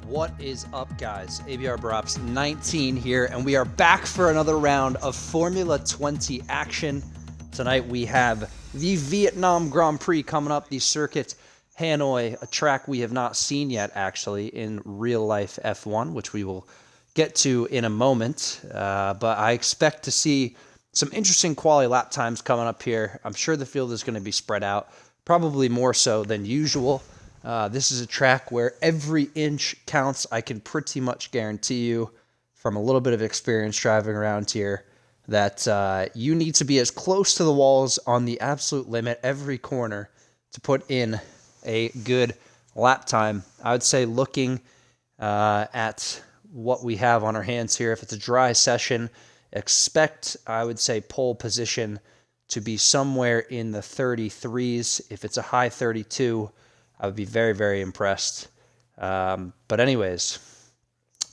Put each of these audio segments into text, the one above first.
What is up, guys? ABR Brops 19 here, and we are back for another round of Formula 20 action. Tonight we have the Vietnam Grand Prix coming up, the circuit Hanoi, a track we have not seen yet, actually, in real-life F1, which we will get to in a moment. But I expect to see some interesting quality lap times coming up here. I'm sure the field is going to be spread out, probably more so than usual. This is a track where every inch counts. I can pretty much guarantee you from a little bit of experience driving around here that you need to be as close to the walls on the absolute limit every corner to put in a good lap time. I would say looking at what we have on our hands here, if it's a dry session, expect, I would say, pole position to be somewhere in the 33s. If it's a high 32, I would be very, very impressed. But anyways,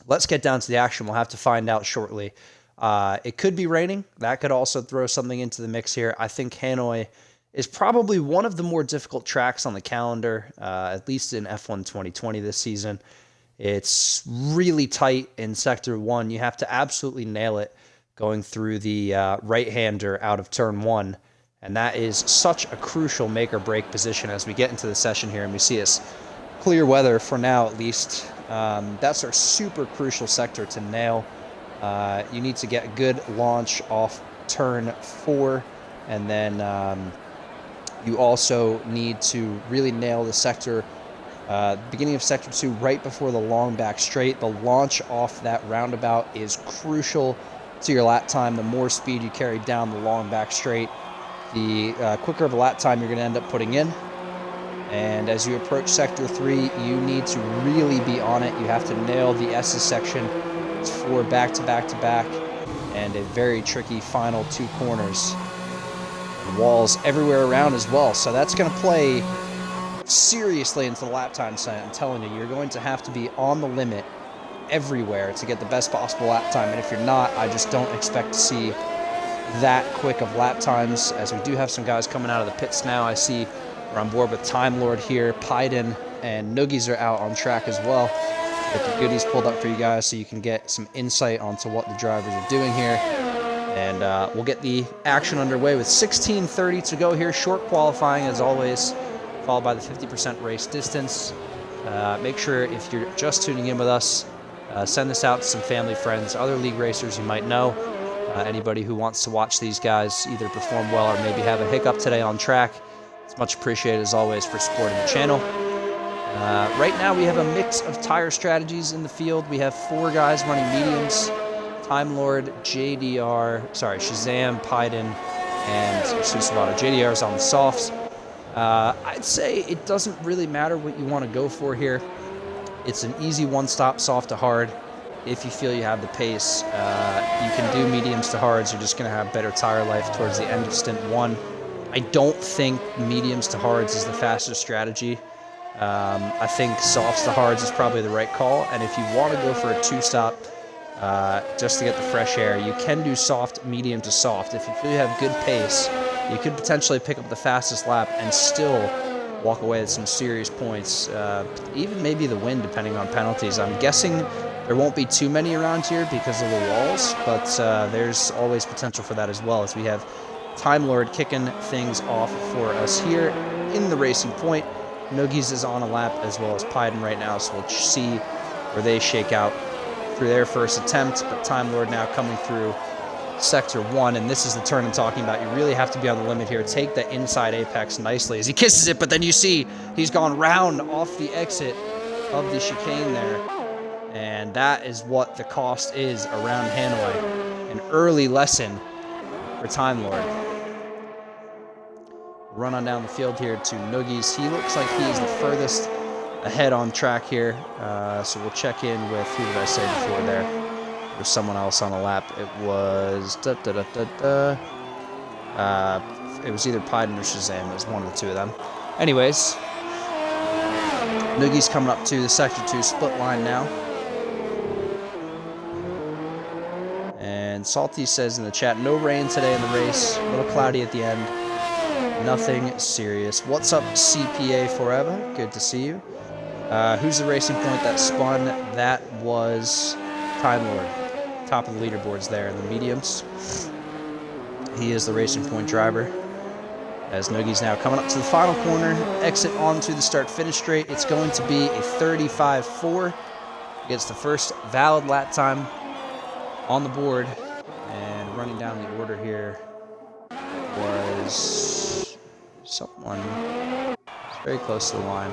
let's get down to the action. We'll have to find out shortly. It could be raining. That could also throw something into the mix here. I think Hanoi is probably one of the more difficult tracks on the calendar, at least in F1 2020 this season. It's really tight in Sector 1. You have to absolutely nail it going through the right-hander out of Turn 1. And that is such a crucial make-or-break position as we get into the session here and we see us clear weather for now at least. That's our super crucial sector to nail. You need to get a good launch off Turn 4, and then you also need to really nail the sector, beginning of Sector 2 right before the long back straight. The launch off that roundabout is crucial to your lap time. The more speed you carry down the long back straight, the quicker of a lap time you're going to end up putting in. And as you approach Sector 3, you need to really be on it. You have to nail the S's section. It's 4 back-to-back-to-back, and a very tricky final 2 corners. And walls everywhere around as well. So that's going to play seriously into the lap time. So I'm telling you, you're going to have to be on the limit everywhere to get the best possible lap time. And if you're not, I just don't expect to see that quick of lap times, as we do have some guys coming out of the pits now. I see we're on board with Time Lord here. Pyden and Noogies are out on track as well. Get the goodies pulled up for you guys so you can get some insight onto what the drivers are doing here. And we'll get the action underway with 16:30 to go here. Short qualifying as always, followed by the 50% race distance. Make sure if you're just tuning in with us, send this out to some family, friends, other league racers you might know. Anybody who wants to watch these guys either perform well or maybe have a hiccup today on track, it's much appreciated as always for supporting the channel. Right now we have a mix of tire strategies in the field. We have 4 guys running mediums: Time Lord, Shazam, Pyden, and Susabato. JDR is on the softs. I'd say it doesn't really matter what you want to go for here. It's an easy one-stop soft to hard. If you feel you have the pace, you can do mediums to hards. You're just going to have better tire life towards the end of stint 1. I don't think mediums to hards is the fastest strategy. I think softs to hards is probably the right call. And if you want to go for a 2-stop just to get the fresh air, you can do soft, medium to soft. If you feel you have good pace, you could potentially pick up the fastest lap and still walk away with some serious points, even maybe the win depending on penalties. I'm guessing there won't be too many around here because of the walls, but there's always potential for that as well, as we have Time Lord kicking things off for us here in the racing point. Noogies is on a lap as well as Pyden right now, so we'll see where they shake out through their first attempt. But Time Lord now coming through Sector 1, and this is the turn I'm talking about. You really have to be on the limit here. Take the inside apex nicely as he kisses it, but then you see he's gone round off the exit of the chicane there. And that is what the cost is around Hanoi. An early lesson for Time Lord. Run on down the field here to Noogies. He looks like he is the furthest ahead on track here. So we'll check in with, who did I say before there? There's someone else on the lap. It was it was either Pyden or Shazam. It was one of the two of them. Anyways, Noogies coming up to the Sector 2 split line now. And Salty says in the chat, no rain today in the race. A little cloudy at the end. Nothing serious. What's up, CPA Forever? Good to see you. Who's the racing point that spun? That was Time Lord. Top of the leaderboards there in the mediums. He is the racing point driver. As Noogie's now coming up to the final corner, exit onto the start-finish straight. It's going to be a 35.4. Gets the first valid lap time on the board. And running down the order here was someone very close to the line.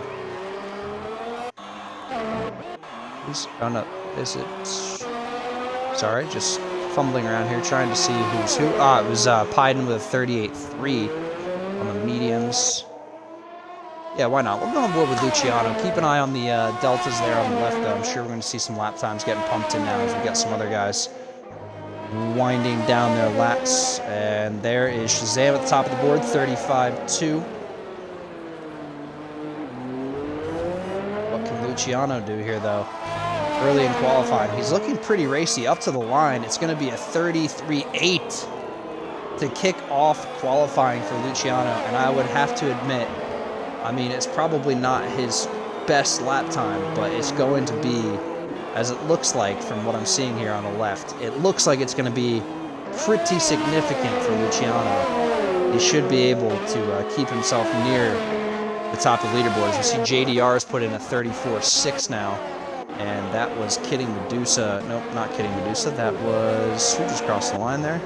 Oh no, is it? Sorry, just fumbling around here trying to see who's who. It was Pyden with a 38.3 on the mediums. Yeah, why not? We'll go on board with Luciano. Keep an eye on the deltas there on the left, though. I'm sure we're going to see some lap times getting pumped in now as we got some other guys winding down their laps. And there is Shazam at the top of the board, 35.2. What can Luciano do here, though? Early in qualifying. He's looking pretty racy. Up to the line, it's going to be a 33.8 to kick off qualifying for Luciano. And I would have to admit, I mean, it's probably not his best lap time, but it's going to be, as it looks like from what I'm seeing here on the left, it looks like it's going to be pretty significant for Luciano. He should be able to keep himself near the top of the leaderboards. You see JDR has put in a 34.6 now, and that was Kidding Medusa. Nope, not Kidding Medusa. That was, who just crossed the line there?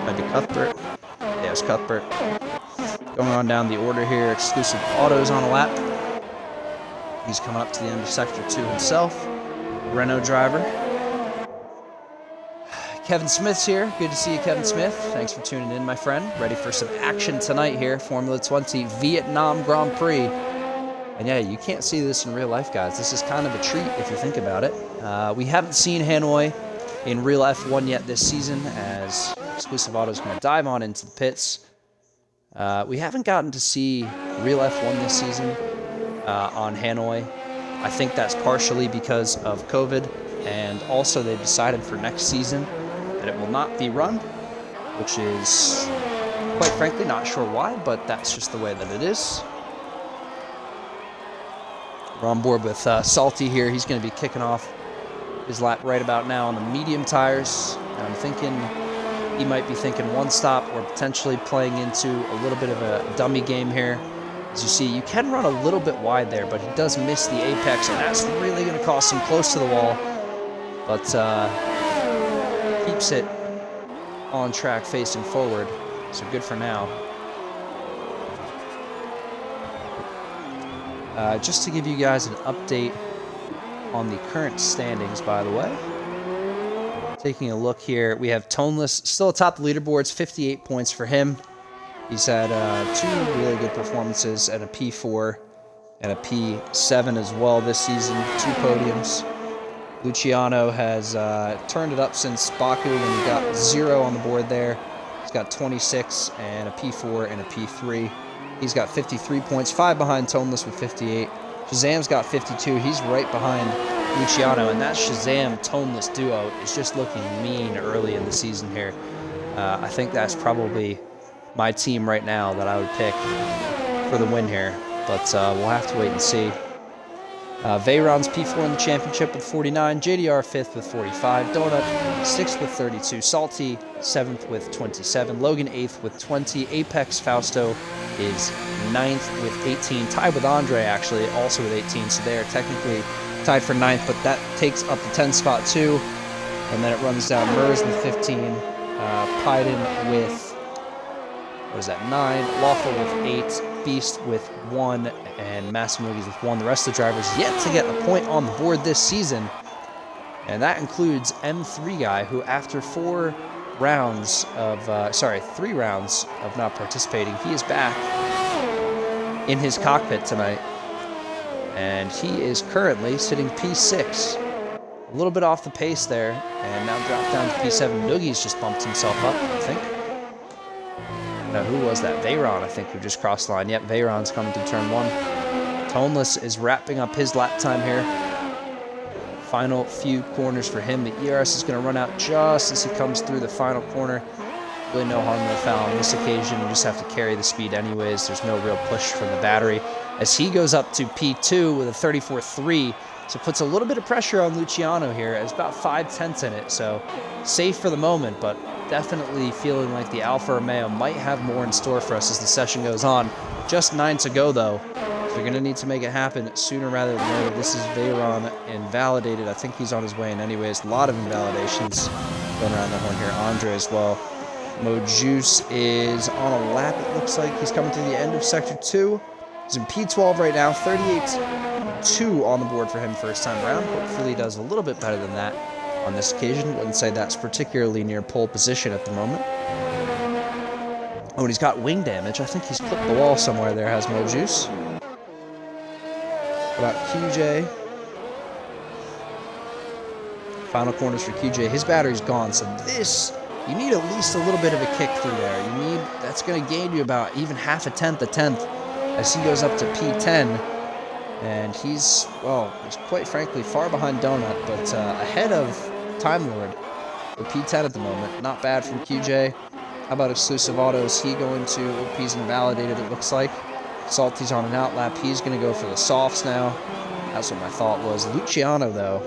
Might be Cuthbert. Yeah, it's Cuthbert. Going on down the order here, Exclusive Autos on a lap. He's coming up to the end of Sector 2 himself. Renault driver. Kevin Smith's here. Good to see you, Kevin Smith. Thanks for tuning in, my friend. Ready for some action tonight here. Formula 20 Vietnam Grand Prix. And yeah, you can't see this in real life, guys. This is kind of a treat if you think about it. We haven't seen Hanoi in real F1 yet this season, as Exclusive Auto is going to dive on into the pits. We haven't gotten to see real F1 this season on Hanoi. I think that's partially because of COVID, and also they've decided for next season that it will not be run, which is, quite frankly, not sure why, but that's just the way that it is. We're on board with Salty here. He's going to be kicking off his lap right about now on the medium tires, and I'm thinking he might be thinking one stop or potentially playing into a little bit of a dummy game here. As you see, you can run a little bit wide there, but he does miss the apex, and that's really going to cost him close to the wall. But keeps it on track facing forward, so good for now. Just to give you guys an update on the current standings, by the way. Taking a look here, we have Toneless still atop the leaderboards, 58 points for him. He's had 2 really good performances and a P4 and a P7 as well this season, 2 podiums. Luciano has turned it up since Baku when he got 0 on the board there. He's got 26 and a P4 and a P3. He's got 53 points, 5 behind Toneless with 58. Shazam's got 52. He's right behind Luciano, and that Shazam-Toneless duo is just looking mean early in the season here. I think that's probably my team right now that I would pick for the win here, but we'll have to wait and see. Veyron's P4 in the championship with 49, JDR 5th with 45, Donut 6th with 32, Salty 7th with 27, Logan 8th with 20, Apex Fausto is 9th with 18, tied with Andre actually, also with 18, so they are technically tied for 9th, but that takes up the 10 spot too, and then it runs down Mers with 15, Pyden with, what is that, 9, Lawful with 8, Beast with 1, and Massimili's with 1. The rest of the drivers yet to get a point on the board this season, and that includes M3 guy, who after 3 rounds of not participating, he is back in his cockpit tonight, and he is currently sitting P6. A little bit off the pace there, and now dropped down to P7. Noogie's just bumped himself up, I think. Now, who was that? Veyron, I think, who just crossed the line. Yep, Veyron's coming through turn 1. Toneless is wrapping up his lap time here. Final few corners for him. The ERS is going to run out just as he comes through the final corner. Really no harm, no foul on this occasion. You just have to carry the speed anyways. There's no real push from the battery. as he goes up to P2 with a 34.3. So it puts a little bit of pressure on Luciano here. It's about 5/10 in it, so safe for the moment, but definitely feeling like the Alfa Romeo might have more in store for us as the session goes on. Just 9 to go, though. So we're going to need to make it happen sooner rather than later. This is Veyron invalidated. I think he's on his way in anyways. A lot of invalidations going around the horn here. Andre as well. Mojuice is on a lap, it looks like. He's coming through the end of Sector 2. He's in P12 right now. 38.2 on the board for him first time around. Hopefully he does a little bit better than that on this occasion. Wouldn't say that's particularly near pole position at the moment. Oh, and he's got wing damage. I think he's clipped the wall somewhere there, has Mojuice. About QJ. Final corners for QJ. His battery's gone, so this, you need at least a little bit of a kick through there. That's going to gain you about even half a tenth, as he goes up to P10. And he's quite frankly far behind Donut, but ahead of Time Lord with P10 at the moment. Not bad from QJ. How about Exclusive Auto? Is he going to, he's invalidated it looks like. Salty's on an out lap. He's going to go for the softs now. That's what my thought was. Luciano, though,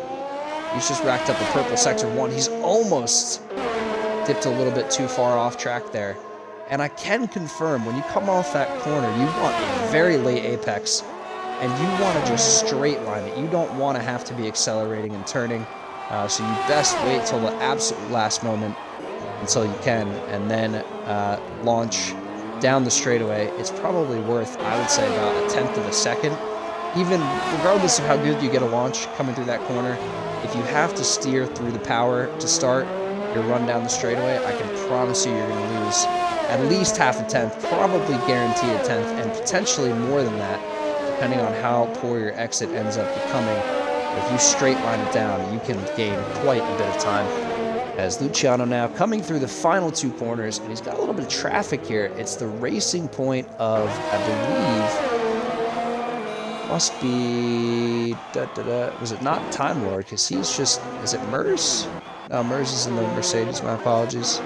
he's just racked up a purple Sector 1. He's almost dipped a little bit too far off track there. And I can confirm, when you come off that corner, you want a very late apex, and you want to just straight line it. You don't want to have to be accelerating and turning. So you best wait till the absolute last moment until you can, and then launch down the straightaway. It's probably worth, I would say, about a tenth of a second. Even regardless of how good you get a launch coming through that corner, if you have to steer through the power to start your run down the straightaway, I can promise you you're going to lose at least half a tenth, probably guaranteed a tenth, and potentially more than that, depending on how poor your exit ends up becoming. If you straight line it down, you can gain quite a bit of time. As Luciano now coming through the final 2 corners, and he's got a little bit of traffic here. It's the racing point of, I believe, must be, was it not Time Lord? Because he's just, is it Mers? No, Mers is in the Mercedes, my apologies.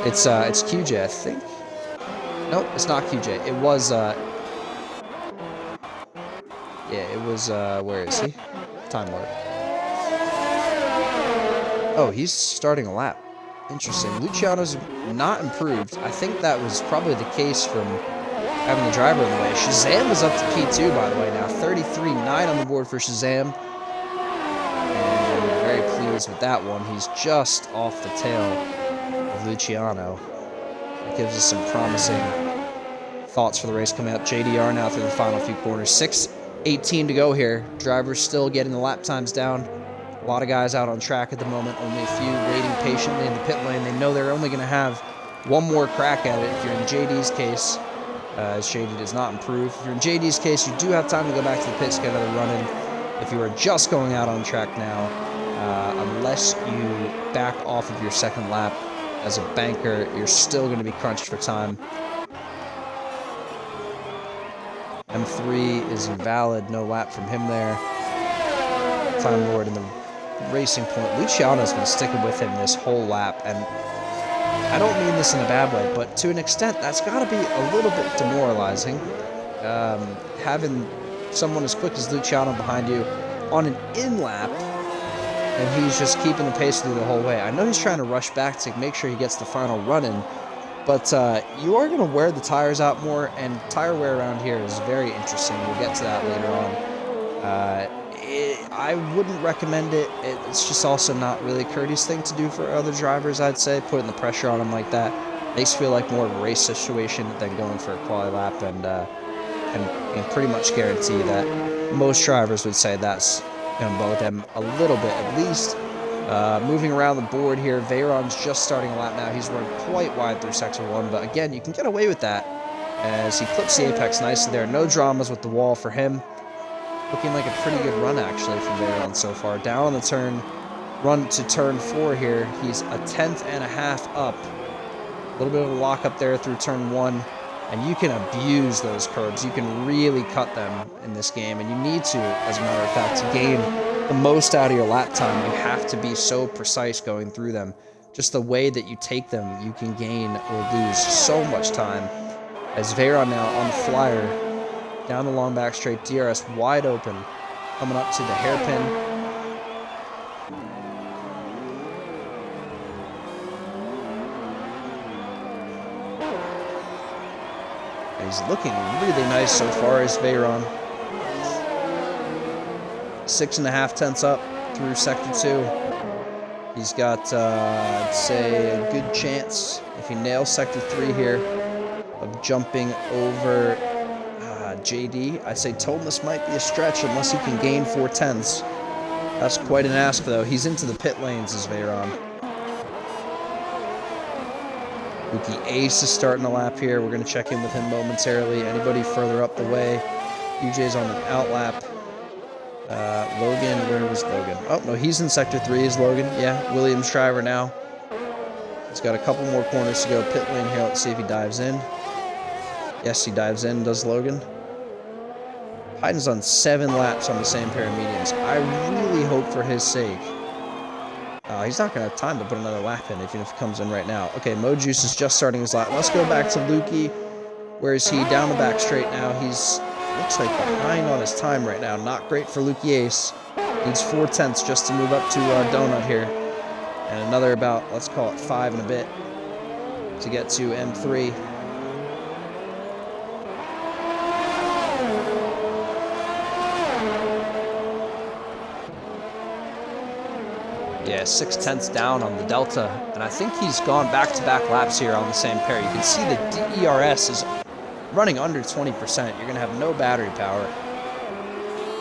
It's QJ, I think. Nope, it's not QJ. It was, where is he? Time Lord. Oh, he's starting a lap. Interesting. Luciano's not improved. I think that was probably the case from having the driver in the way. Shazam is up to P2, by the way, now. 33.9 on the board for Shazam. And very pleased with that one. He's just off the tail of Luciano. That gives us some promising thoughts for the race coming up. JDR now through the final few corners. 6:18 to go here. Drivers still getting the lap times down. A lot of guys out on track at the moment. Only a few waiting patiently in the pit lane. They know they're only going to have one more crack at it. If you're in JD's case, as JD does not improve. If you're in JD's case, you do have time to go back to the pits, get another run in. If you are just going out on track now, unless you back off of your second lap as a banker, you're still going to be crunched for time. M3 is invalid. No lap from him there. Time Lord in the racing point. Luciano's been sticking with him this whole lap, and I don't mean this in a bad way, but to an extent, that's got to be a little bit demoralizing. Having someone as quick as Luciano behind you on an in-lap, and he's just keeping the pace through the whole way. I know he's trying to rush back to make sure he gets the final run-in, but you are going to wear the tires out more, and tire wear around here is very interesting. We'll get to that later on. I wouldn't recommend it. It's just also not really a courteous thing to do for other drivers, I'd say, putting the pressure on them like that. Makes it feel like more of a race situation than going for a quali lap, and pretty much guarantee that most drivers would say that's going to blow them a little bit at least. Moving around the board here, Veyron's just starting a lap now. He's run quite wide through Sector 1, but again, you can get away with that as he clips the apex nicely there. No dramas with the wall for him. Looking like a pretty good run, actually, from Veyron so far. Down on the turn, run to turn 4 here. He's a tenth and a half up. A little bit of a lock up there through turn 1. And you can abuse those curbs. You can really cut them in this game. And you need to, as a matter of fact, to gain the most out of your lap time. You have to be so precise going through them. Just the way that you take them, you can gain or lose so much time. As Veyron now on the flyer, Down the long back straight, DRS wide open. Coming up to the hairpin. And he's looking really nice so far as Veyron. 6.5 tenths up through Sector 2. He's got, I'd say, a good chance, if he nails Sector 3 here, of jumping over JD. I'd say Toneless might be a stretch unless he can gain 4 tenths. That's quite an ask, though. He's into the pit lanes as Veyron. Luki Ace is starting a lap here. We're going to check in with him momentarily. Anybody further up the way? UJ's on an out lap. Logan, where was Logan? Oh, no, he's in Sector 3 is Logan. Yeah, Williams driver now. He's got a couple more corners to go. Pit lane here. Let's see if he dives in. Yes, he dives in, does Logan. Hayden's on 7 laps on the same pair of mediums. I really hope for his sake. He's not going to have time to put another lap in, even if he comes in right now. Okay, Mojuice is just starting his lap. Let's go back to Lukey. Where is he? Down the back straight now. He's, looks like, behind on his time right now. Not great for Lukey Ace. Needs 4 tenths just to move up to Donut here. And another about, let's call it 5 and a bit to get to M3. Yeah, 6 tenths down on the Delta, and I think he's gone back-to-back laps here on the same pair. You can see the DERS is running under 20%. You're going to have no battery power.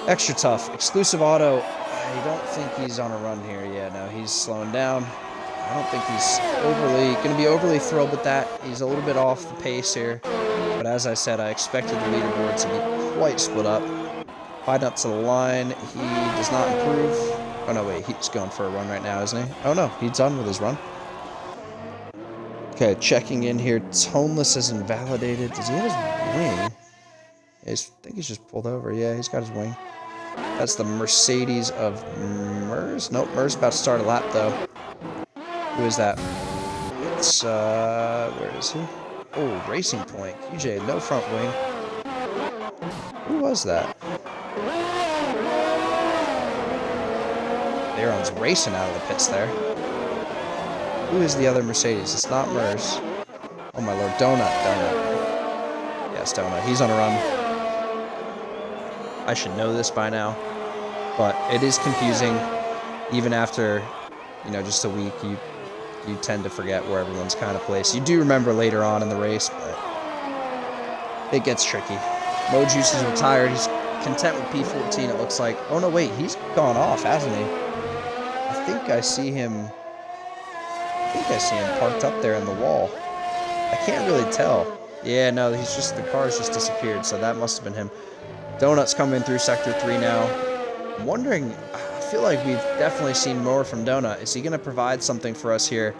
Extra tough. Exclusive auto. I don't think he's on a run here. Yeah, no, he's slowing down. I don't think he's going to be overly thrilled with that. He's a little bit off the pace here. But as I said, I expected the leaderboard to be quite split up. Fighting up to the line. He does not improve. Oh, no, wait. He's going for a run right now, isn't he? Oh, no. He's done with his run. Okay, checking in here. Toneless is invalidated. Does he have his wing? I think he's just pulled over. Yeah, he's got his wing. That's the Mercedes of Mers. Nope, Mers about to start a lap, though. Who is that? It's, where is he? Oh, Racing Point. QJ, no front wing. Who was that? Veyron's racing out of the pits there. Who is the other Mercedes? It's not Mers. Oh, my lord. Donut. Yes, Donut. He's on a run. I should know this by now, but it is confusing. Even after, you know, just a week, you tend to forget where everyone's kind of placed. You do remember later on in the race, but it gets tricky. Mojuice is retired. He's content with P14, it looks like. Oh, no, wait. He's gone off, hasn't he? I think I see him parked up there in the wall. I can't really tell. Yeah, no, the car's just disappeared, so that must have been him. Donut's coming through Sector 3 now. I'm wondering, I feel like we've definitely seen more from Donut. Is he going to provide something for us here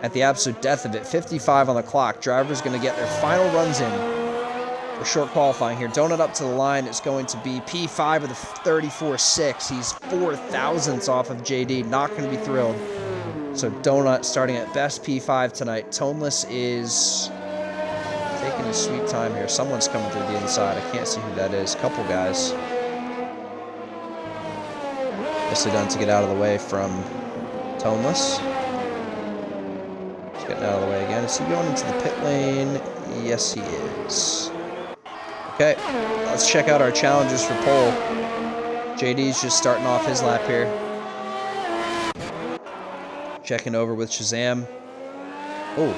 at the absolute death of it? 55 on the clock. Driver's going to get their final runs in for short qualifying here. Donut up to the line. It's going to be P5 with a 34.6. He's 4 thousandths off of JD. Not going to be thrilled. So Donut starting at best P5 tonight. Toneless is taking his sweet time here. Someone's coming through the inside. I can't see who that is. Couple guys. Nicely done to get out of the way from Toneless. He's getting out of the way again. Is he going into the pit lane? Yes, he is. Okay, let's check out our challenges for pole. JD's just starting off his lap here. Checking over with Shazam. Oh.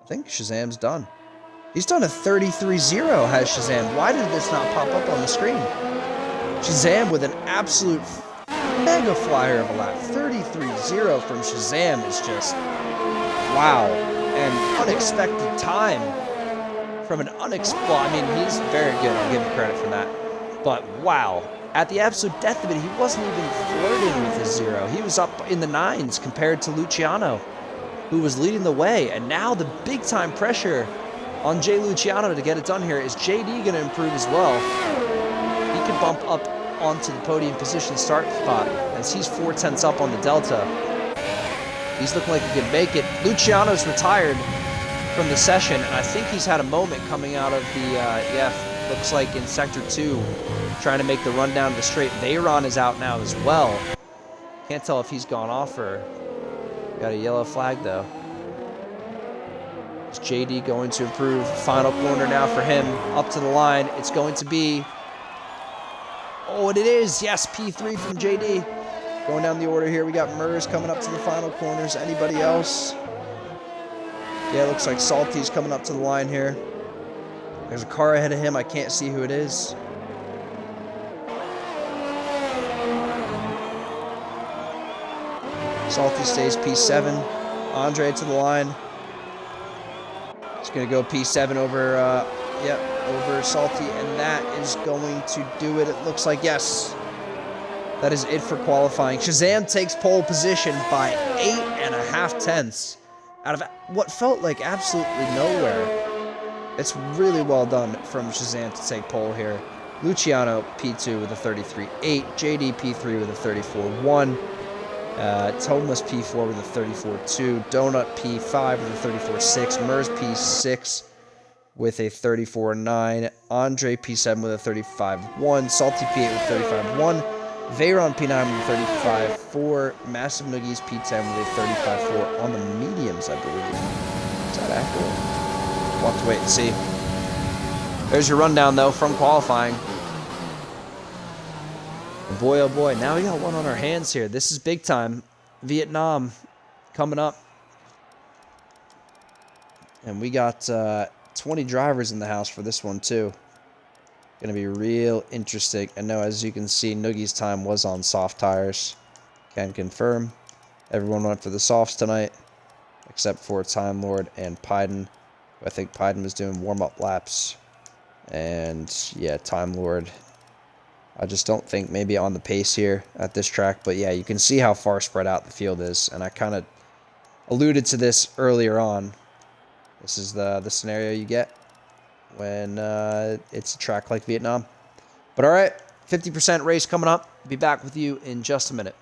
I think Shazam's done. He's done a 33.0, has Shazam. Why did this not pop up on the screen? Shazam with an absolute mega flyer of a lap. 33.0 from Shazam is just, wow. And unexpected time from an well, I mean, he's very good. I'll give him credit for that. But wow. At the absolute death of it, he wasn't even flirting with his 0. He was up in the 9s compared to Luciano, who was leading the way. And now the big-time pressure on Jay Luciano to get it done here. Is JD going to improve as well? He could bump up onto the podium position start spot as he's 4 tenths up on the Delta. He's looking like he could make it. Luciano's retired. from the session, and I think he's had a moment coming out of the, looks like in Sector 2, trying to make the run down the straight. Veyron is out now as well. Can't tell if he's gone off or got a yellow flag, though. Is JD going to improve? Final corner now for him. Up to the line. It's going to be... Oh, and it is. Yes, P3 from JD. Going down the order here, we got Mers coming up to the final corners. Anybody else? Yeah, it looks like Salty's coming up to the line here. There's a car ahead of him. I can't see who it is. Salty stays P7. Andre to the line. He's going to go P7 over, over Salty, and that is going to do it. It looks like, yes. That is it for qualifying. Shazam takes pole position by 8.5 tenths out of what felt like absolutely nowhere. It's really well done from Shazam to take pole here. Luciano P2 with a 33.8, JD P3 with a 34.1, Thomas P4 with a 34.2, Donut P5 with a 34.6, Mers P6 with a 34.9, Andre P7 with a 35.1, Salty P8 with 35.1, Veyron P9 with a 35.4, Massive Noogies P10 with a 35.4 on the mediums, I believe. Is that accurate? We'll have to wait and see. There's your rundown, though, from qualifying. And boy, oh boy, now we got one on our hands here. This is big time. Vietnam coming up. And we got 20 drivers in the house for this one, too. Going to be real interesting. I know, as you can see, Noogie's time was on soft tires. Can confirm. Everyone went for the softs tonight, except for Time Lord and Pyden. I think Pyden was doing warm-up laps. And, yeah, Time Lord, I just don't think maybe on the pace here at this track. But, yeah, you can see how far spread out the field is. And I kind of alluded to this earlier on. This is the scenario you get when it's a track like Vietnam. But all right, 50% race coming up. Be back with you in just a minute.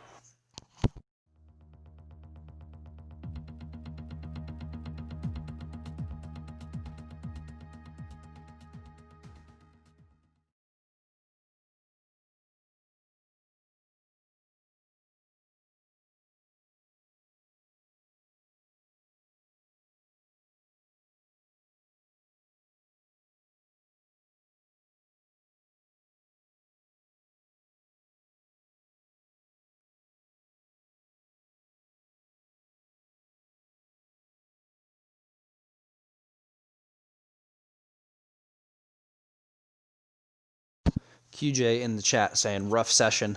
QJ in the chat saying rough session.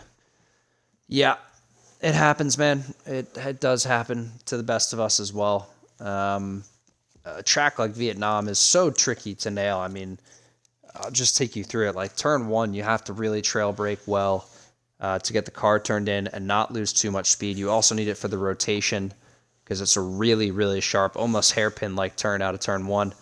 Yeah, it happens, man. It does happen to the best of us as well. A track like Vietnam is so tricky to nail. I mean, I'll just take you through it. Like turn 1, you have to really trail brake well to get the car turned in and not lose too much speed. You also need it for the rotation because it's a really, really sharp, almost hairpin-like turn out of turn 1.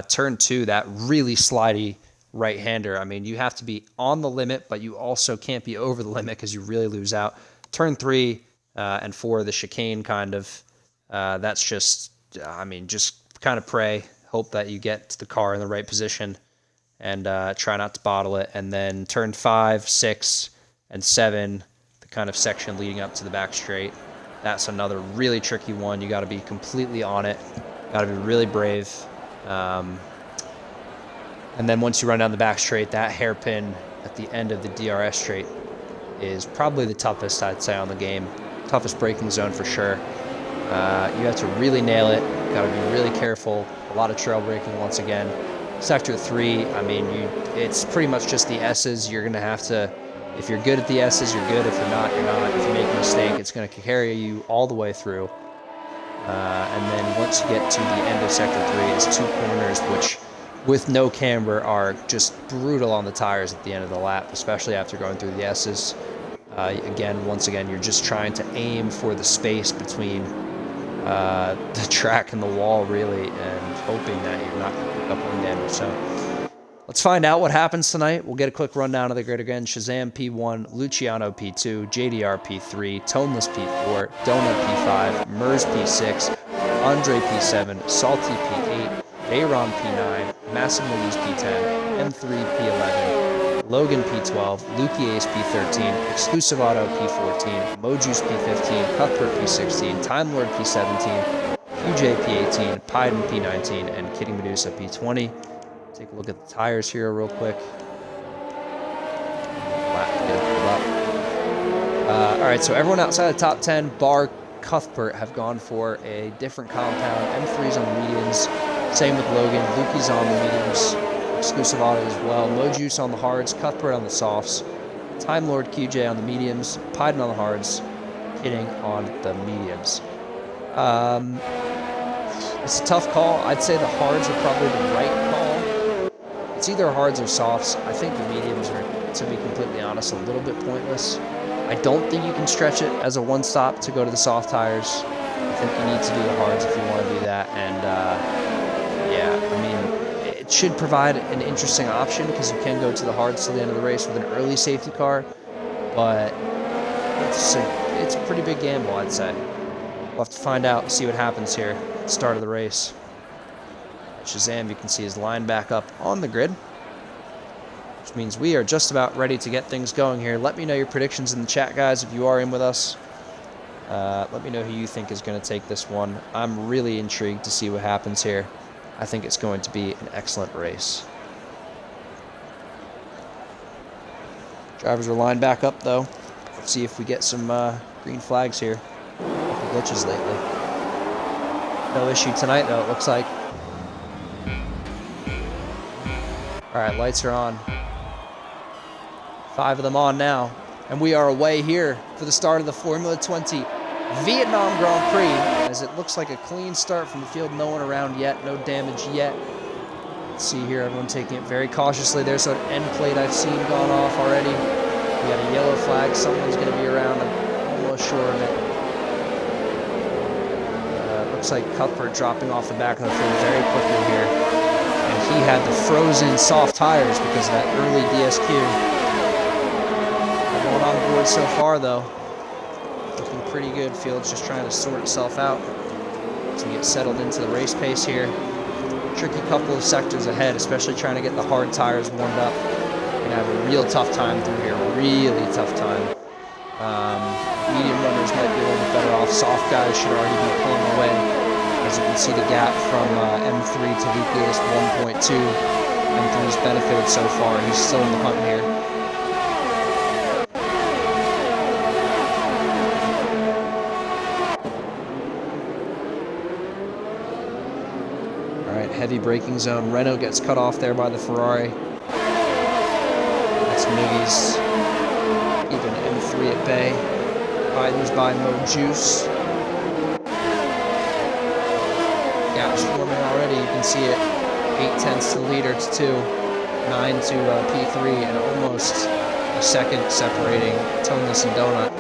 Turn 2, that really slidey right-hander. I mean, you have to be on the limit, but you also can't be over the limit because you really lose out. Turn 3 and 4, the chicane kind of, that's just, I mean, just kind of pray, hope that you get the car in the right position and try not to bottle it. And then turn 5, 6, and 7, the kind of section leading up to the back straight. That's another really tricky one. You got to be completely on it. Got to be really brave. And then once you run down the back straight, that hairpin at the end of the DRS straight is probably the toughest, I'd say, on the game. Toughest braking zone for sure. You have to really nail it. Got to be really careful. A lot of trail braking once again. Sector 3, I mean, it's pretty much just the S's. You're going to have to, if you're good at the S's, you're good. If you're not, you're not. If you make a mistake, it's going to carry you all the way through. And then once you get to the end of Sector 3, it's 2 corners, which with no camber are just brutal on the tires at the end of the lap, especially after going through the S's. Once again, you're just trying to aim for the space between the track and the wall, really, and hoping that you're not going to pick up wind damage. So let's find out what happens tonight. We'll get a quick rundown of the grid again. Shazam P1, Luciano P2, JDR P3, Toneless P4, Donut P5, Mers P6, Andre P7, Salty P8, Veyron P9, Massive Movies P10, M3 P11, Logan P12, Lukey Ace P13, Exclusive Auto P14, Mojuice P15, Cuthbert P16, Time Lord P17, QJ P18, Pyden P19, and Kitty Medusa P20. Take a look at the tires here real quick. Alright, so everyone outside the top 10, bar Cuthbert, have gone for a different compound. M3's on the mediums. Same with Logan. Lukey's on the mediums. Exclusive Auto as well. Mojuice on the hards. Cuthbert on the softs. Time Lord QJ on the mediums. Pyden on the hards. Kidding on the mediums. It's a tough call. I'd say the hards are probably the right call. It's either hards or softs. I think the mediums are, to be completely honest, a little bit pointless. I don't think you can stretch it as a one-stop to go to the soft tires. I think you need to do the hards if you want to do that. And, yeah, I mean, it should provide an interesting option because you can go to the hards to the end of the race with an early safety car. But it's a pretty big gamble, I'd say. We'll have to find out, see what happens here at the start of the race. Shazam, you can see, is lined back up on the grid, which means we are just about ready to get things going here. Let me know your predictions in the chat, guys, if you are in with us. Let me know who you think is going to take this one. I'm really intrigued to see what happens here. I think it's going to be an excellent race. Drivers are lined back up, though. Let's see if we get some green flags here. Glitches lately. No issue tonight, though, it looks like. Alright, lights are on. 5 of them on now. And we are away here for the start of the Formula 20 Vietnam Grand Prix, as it looks like a clean start from the field. No one around yet, no damage yet. Let's see here, everyone taking it very cautiously. There's an end plate I've seen gone off already. We got a yellow flag. Someone's going to be around. I'm almost sure of it. Looks like Cuthbert dropping off the back of the field very quickly here. And he had the frozen soft tires because of that early DSQ. Everyone on board so far, though. Looking pretty good. Field's just trying to sort itself out to get settled into the race pace here. Tricky couple of sectors ahead, especially trying to get the hard tires warmed up. Gonna have a real tough time through here. Really tough time. Medium runners might be a little bit better off. Soft guys should already be pulling away. As you can see, the gap from M3 to Lukey is 1.2. M3's benefited so far. He's still in the hunt here. All right, heavy braking zone. Renault gets cut off there by the Ferrari. That's Miggy's. Even M3 at bay. Biden's by Mojuice. Gap's forming already. You can see it. 8/10 to the leader to 2. 9 to P3, and almost a second separating Toneless and Donut.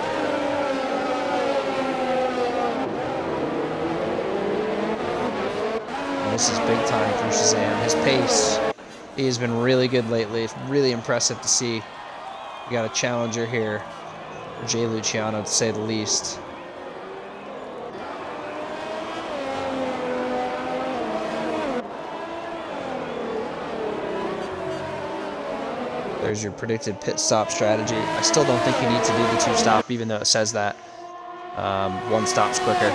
And this is big time for Shazam. His pace, he has been really good lately. It's really impressive to see. We got a challenger here. Jay Luciano, to say the least. There's your predicted pit stop strategy. I still don't think you need to do the 2-stop, even though it says that. 1 stop's quicker.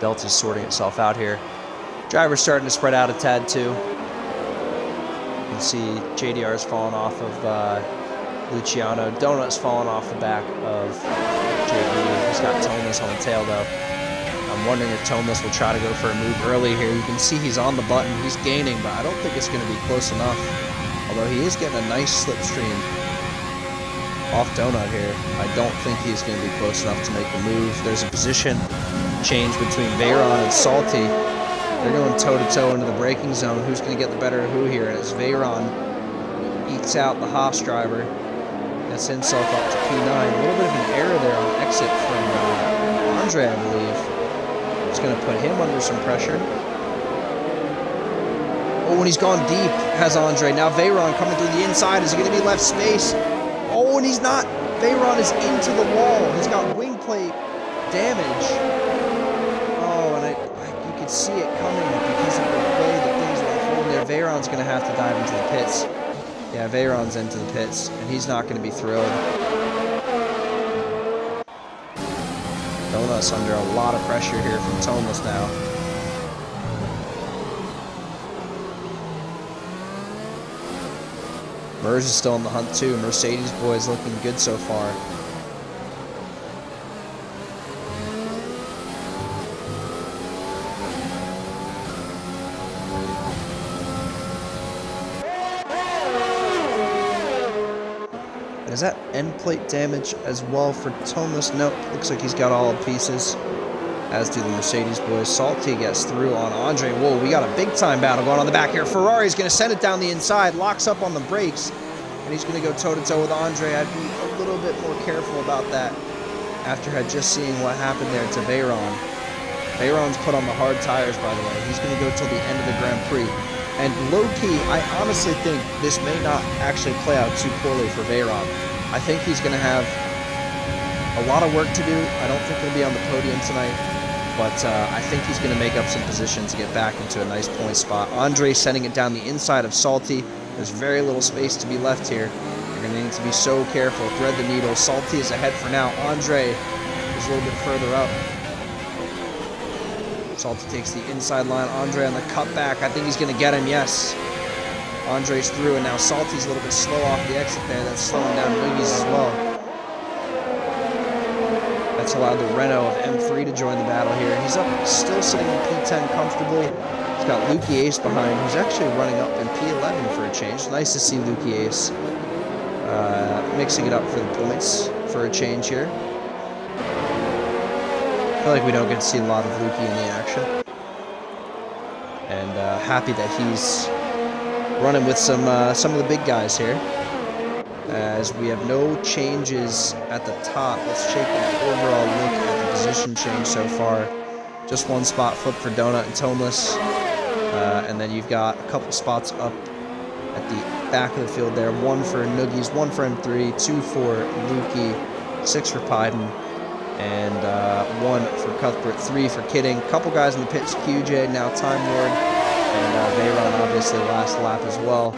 Delta's sorting itself out here. Driver's starting to spread out a tad too. You can see JDR's falling off of Luciano. Donut's falling off the back of JD. He's got Toneless on the tail though. I'm wondering if Toneless will try to go for a move early here. You can see he's on the button. He's gaining, but I don't think it's going to be close enough. Although he is getting a nice slipstream off Donut here. I don't think he's going to be close enough to make the move. There's a position change between Veyron and Salty. They're going toe-to-toe into the braking zone. Who's going to get the better of who here? And it's Veyron ekes out the Haas driver. Gets himself up to P9. A little bit of an error there on exit from Andre, I believe. It's going to put him under some pressure. Oh, when he's gone deep, has Andre. Now Veyron coming through the inside. Is he going to be left space? Oh, and he's not. Veyron is into the wall. He's got wing plate damage. Oh, and you can see it coming because of the way that things are unfolding there. Veyron's going to have to dive into the pits. Yeah, Veyron's into the pits, and he's not going to be thrilled. Donut's under a lot of pressure here from Toneless now. Mers is still in the hunt too. Mercedes boys looking good so far. Is that end plate damage as well for Toneless? Nope, looks like he's got all the pieces, as do the Mercedes boys. Salty gets through on Andre. Whoa, we got a big time battle going on the back here. Ferrari's going to send it down the inside, locks up on the brakes, and he's going to go toe-to-toe with Andre. I'd be a little bit more careful about that after just seeing what happened there to Veyron. Veyron's put on the hard tires, by the way. He's going to go till the end of the Grand Prix. And low-key, I honestly think this may not actually play out too poorly for Veyron. I think he's going to have a lot of work to do. I don't think he'll be on the podium tonight, but I think he's going to make up some position to get back into a nice point spot. Andre sending it down the inside of Salty. There's very little space to be left here. You're going to need to be so careful. Thread the needle. Salty is ahead for now. Andre is a little bit further up. Salty takes the inside line. Andre on the cutback. I think he's going to get him, yes. Andre's through, and now Salty's a little bit slow off the exit there. That's slowing down Boogies as well. That's allowed the Renault of M3 to join the battle here. He's up, still sitting in P10 comfortably. He's got Lukey Ace behind, who's actually running up in P11 for a change. Nice to see Lukey Ace mixing it up for the points for a change here. I feel like we don't get to see a lot of Lukey in the action. And happy that he's running with some of the big guys here. As we have no changes at the top. Let's take an overall look at the position change so far. Just one spot flip for Donut and Toneless. And then you've got a couple spots up at the back of the field there. One for Noogies, one for M3, two for Lukey, 6 for Pyden, and 1 for Cuthbert, 3 for Kidding. Couple guys in the pits, QJ, now Time Lord, and Veyron obviously last lap as well.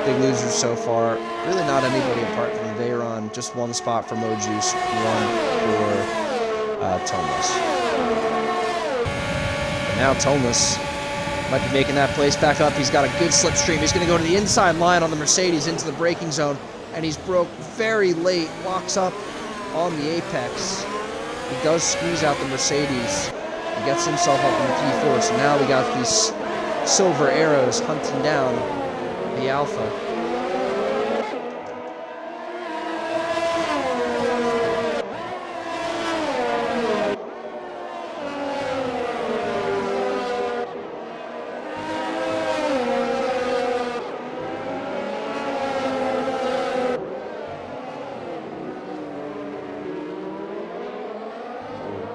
Big losers so far. Really not anybody apart from Veyron. Just one spot for Mojuice, 1 for Toneless. And now Toneless might be making that place back up. He's got a good slipstream. He's going to go to the inside line on the Mercedes into the braking zone, and he's broke very late. Locks up on the apex. He does squeeze out the Mercedes. He gets himself up in the P4. So now we got these silver arrows hunting down the Alpha.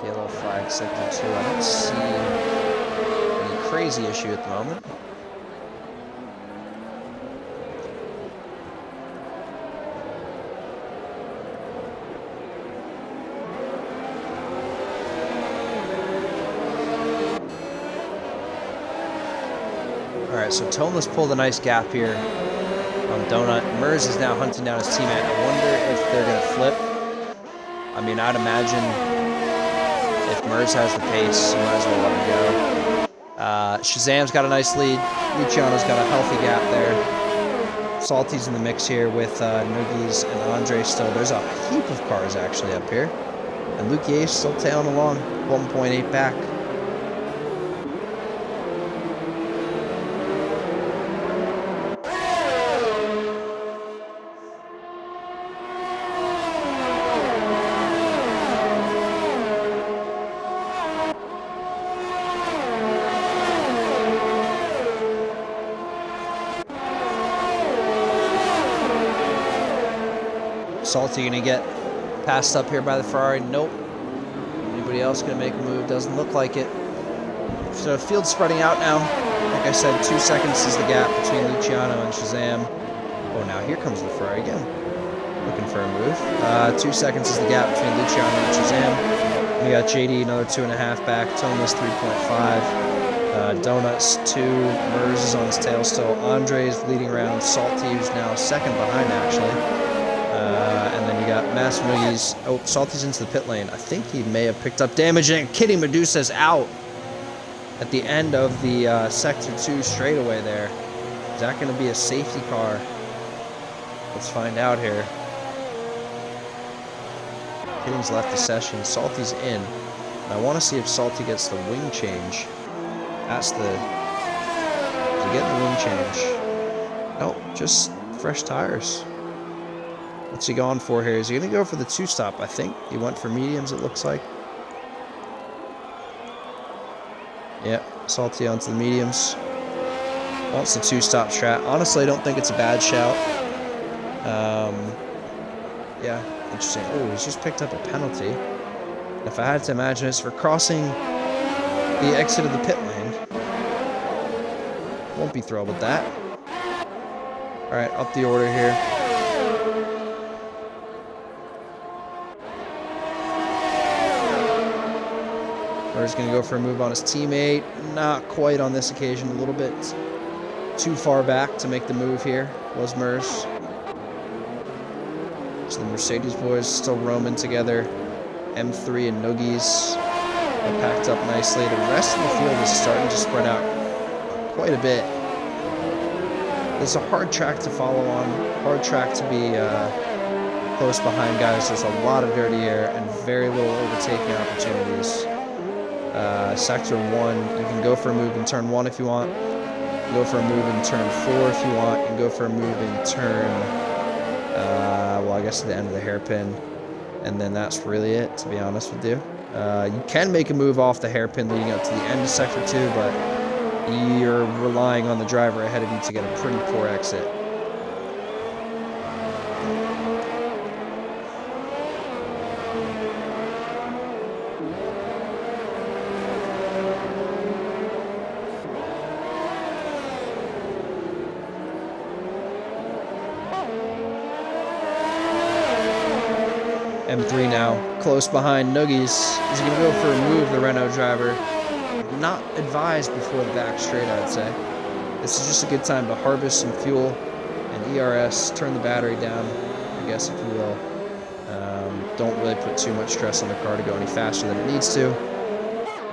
Yellow flag sector 2. I don't see any crazy issue at the moment. Alright, so Toneless pulled a nice gap here on Donut. Mers is now hunting down his teammate. I wonder if they're going to flip. I mean, I'd imagine if Mers has the pace, you might as well let him go. Shazam's got a nice lead. Luciano's got a healthy gap there. Salty's in the mix here with Noogies and Andre still. There's a heap of cars actually up here. And Luke Ace still tailing along, 1.8 back. Salty gonna get passed up here by the Ferrari. Nope. Anybody else gonna make a move? Doesn't look like it. So field spreading out now. Like I said, 2 seconds is the gap between Luciano and Shazam. Oh, now here comes the Ferrari again. Looking for a move. 2 seconds is the gap between Luciano and Shazam. We got JD another 2.5 back. Toma's 3.5. Donuts 2. Mers is on his tail still. Andre's leading around. Salty, who's now second behind actually. And then you got Massive Noogies. Oh, Salty's into the pit lane. I think he may have picked up damage. And Kitty Medusa's out at the end of the Sector 2 straightaway there. Is that going to be a safety car? Let's find out here. Kitty's left the session. Salty's in. And I want to see if Salty gets the wing change. That's the... Is he getting the wing change? Nope, just fresh tires. What's he going for here? Is he going to go for the 2-stop? I think he went for mediums, it looks like. Yep, Salty onto the mediums. Wants the 2-stop strat. Honestly, I don't think it's a bad shout. Yeah, interesting. Oh, he's just picked up a penalty. If I had to imagine, it's for crossing the exit of the pit lane. Won't be thrilled with that. Alright, up the order here. He's going to go for a move on his teammate. Not quite on this occasion. A little bit too far back to make the move here was Mers. So the Mercedes boys still roaming together. M3 and Noogies are packed up nicely. The rest of the field is starting to spread out quite a bit. It's a hard track to follow on. Hard track to be close behind guys. There's a lot of dirty air and very little overtaking opportunities. Sector 1, you can go for a move in turn 1 if you want. You can go for a move in turn 4 if you want. You can go for a move in turn, well, I guess at the end of the hairpin. And then that's really it, to be honest with you. You can make a move off the hairpin leading up to the end of Sector 2, but you're relying on the driver ahead of you to get a pretty poor exit. M3 now, close behind Noogies. He's going to go for a move, the Renault driver. Not advised before the back straight, I'd say. This is just a good time to harvest some fuel and ERS, turn the battery down, I guess, if you will. Don't really put too much stress on the car to go any faster than it needs to.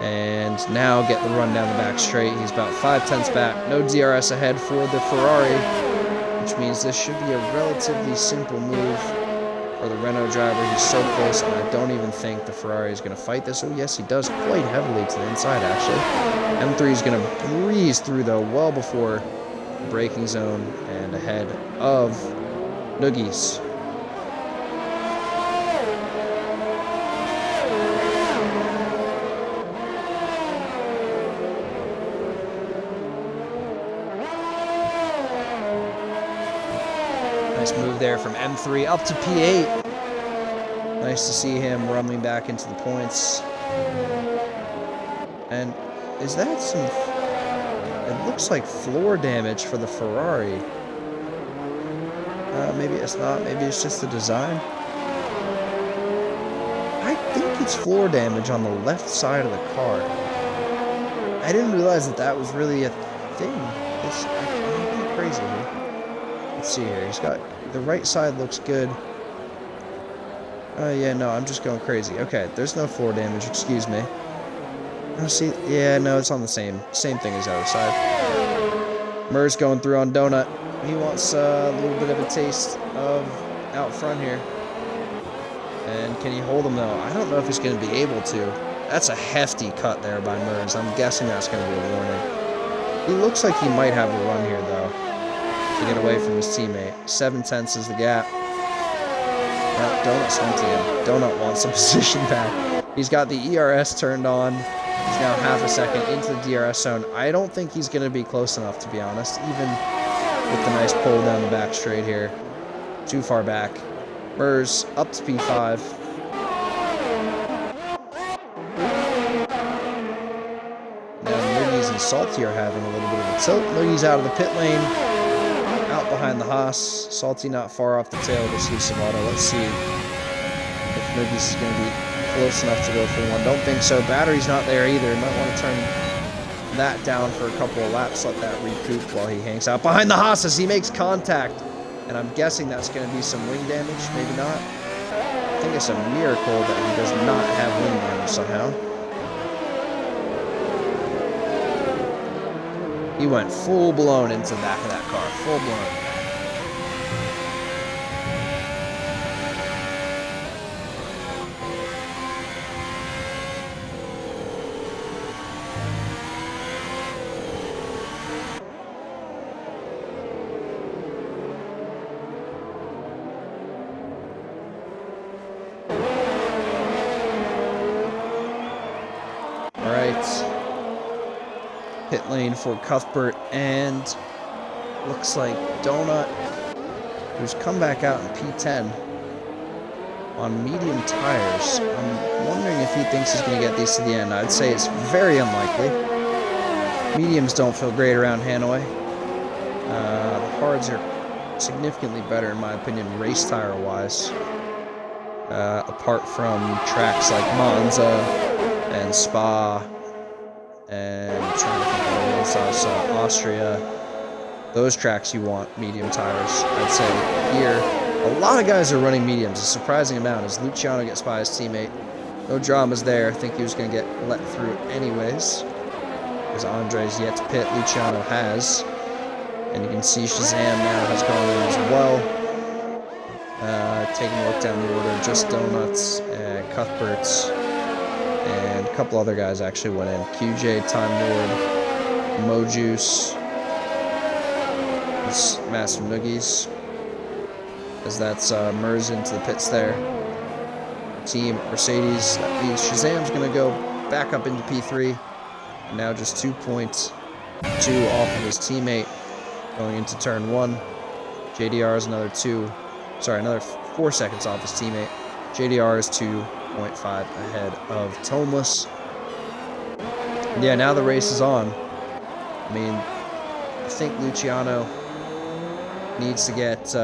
And now get the run down the back straight. He's about 5/10 back. No DRS ahead for the Ferrari, which means this should be a relatively simple move for the Renault driver. He's so close, and I don't even think the Ferrari is going to fight this. Oh, yes, he does quite heavily to the inside, actually. M3 is going to breeze through, though, well before the braking zone and ahead of Noogies. Nice move there from M3 up to P8. Nice to see him rumbling back into the points. And is that some... It looks like floor damage for the Ferrari. Maybe it's not. Maybe it's just the design. I think it's floor damage on the left side of the car. I didn't realize that that was really a thing. I'm going crazy here. Let's see here. He's got... The right side looks good. Yeah, no, I'm just going crazy. Okay, there's no floor damage, excuse me. Oh, see, yeah, no, it's on the same thing as the other side. Mers going through on Donut. He wants a little bit of a taste of out front here. And can he hold him, though? I don't know if he's going to be able to. That's a hefty cut there by Mers. I'm guessing that's going to be a warning. He looks like he might have a run here, though, to get away from his teammate. 7/10 is the gap. Donut's hunting him. Donut wants some position back. He's got the ERS turned on. He's now half a second into the DRS zone. I don't think he's going to be close enough, to be honest, even with the nice pull down the back straight here. Too far back. Mers up to P5. Now Noogies and Salty are having a little bit of a tilt. Noogies out of the pit lane. Out up behind the Haas. Salty not far off the tail of Slucivato. Let's see if Noogies is going to be close enough to go for one. Don't think so. Battery's not there either. Might want to turn that down for a couple of laps. Let that recoup while he hangs out behind the Haas as he makes contact. And I'm guessing that's going to be some wing damage. Maybe not. I think it's a miracle that he does not have wing damage somehow. He went full-blown into the back of that car. Full-blown. All right. Pit lane for Cuthbert, and looks like Donut, who's come back out in P10 on medium tires. I'm wondering if he thinks he's going to get these to the end. I'd say it's very unlikely. Mediums don't feel great around Hanoi. The hards are significantly better, in my opinion, race tire-wise. Apart from tracks like Monza and Spa, and I'm trying to think of what else, Austria. Those tracks you want medium tires. I'd say here, a lot of guys are running mediums, a surprising amount, as Luciano gets by his teammate. No dramas there. I think he was going to get let through anyways, because Andre's yet to pit. Luciano has. And you can see Shazam now has gone in as well. Taking a look down the order, just Donuts and Cuthbert's. And a couple other guys actually went in. QJ, Time Lord, Mojuice, Master Noogies. As that's Mers into the pits there. Team Mercedes, that means Shazam's going to go back up into P3. And now just 2.2 off of his teammate going into turn 1. JDR is another 4 seconds off his teammate. JDR is 2.5 ahead of Tomeless. Yeah, now the race is on. I mean, I think Luciano needs to get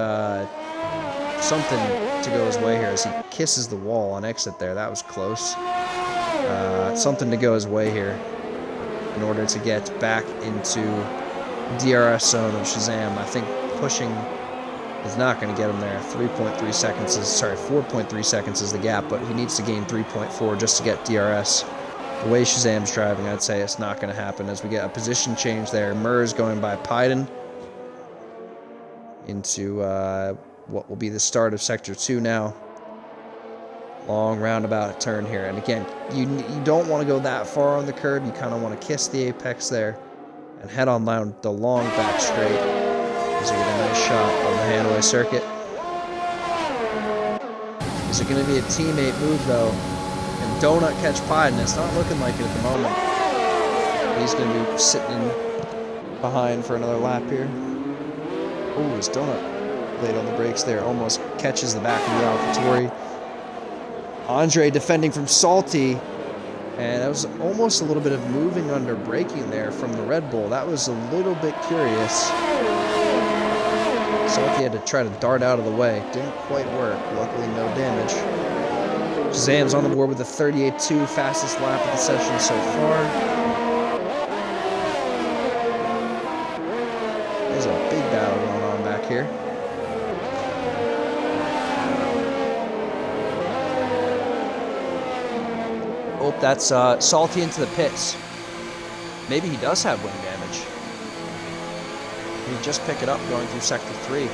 something to go his way here as he kisses the wall on exit there. That was close. Something to go his way here in order to get back into DRS zone of Shazam. I think pushing is not going to get him there. 4.3 seconds is the gap, but he needs to gain 3.4 just to get DRS. The way Shazam's driving, I'd say it's not going to happen as we get a position change there. Mers going by Pyden into what will be the start of Sector 2 now. Long roundabout turn here. And again, you don't want to go that far on the curb. You kind of want to kiss the apex there and head on down the long back straight as you get a nice shot of the Hanoi circuit. Is it going to be a teammate move, though? And Donut catch Pyden? It's not looking like it at the moment. He's going to be sitting behind for another lap here. Oh, his Donut laid on the brakes there. Almost catches the back of the AlphaTauri. Andre defending from Salty. And that was almost a little bit of moving under braking there from the Red Bull. That was a little bit curious. Salty had to try to dart out of the way. Didn't quite work. Luckily, no damage. Shazam's on the board with a 38.2, fastest lap of the session so far. There's a big battle going on back here. Oh, that's Salty into the pits. Maybe he does have wing damage. He just pick it up going through Sector 3.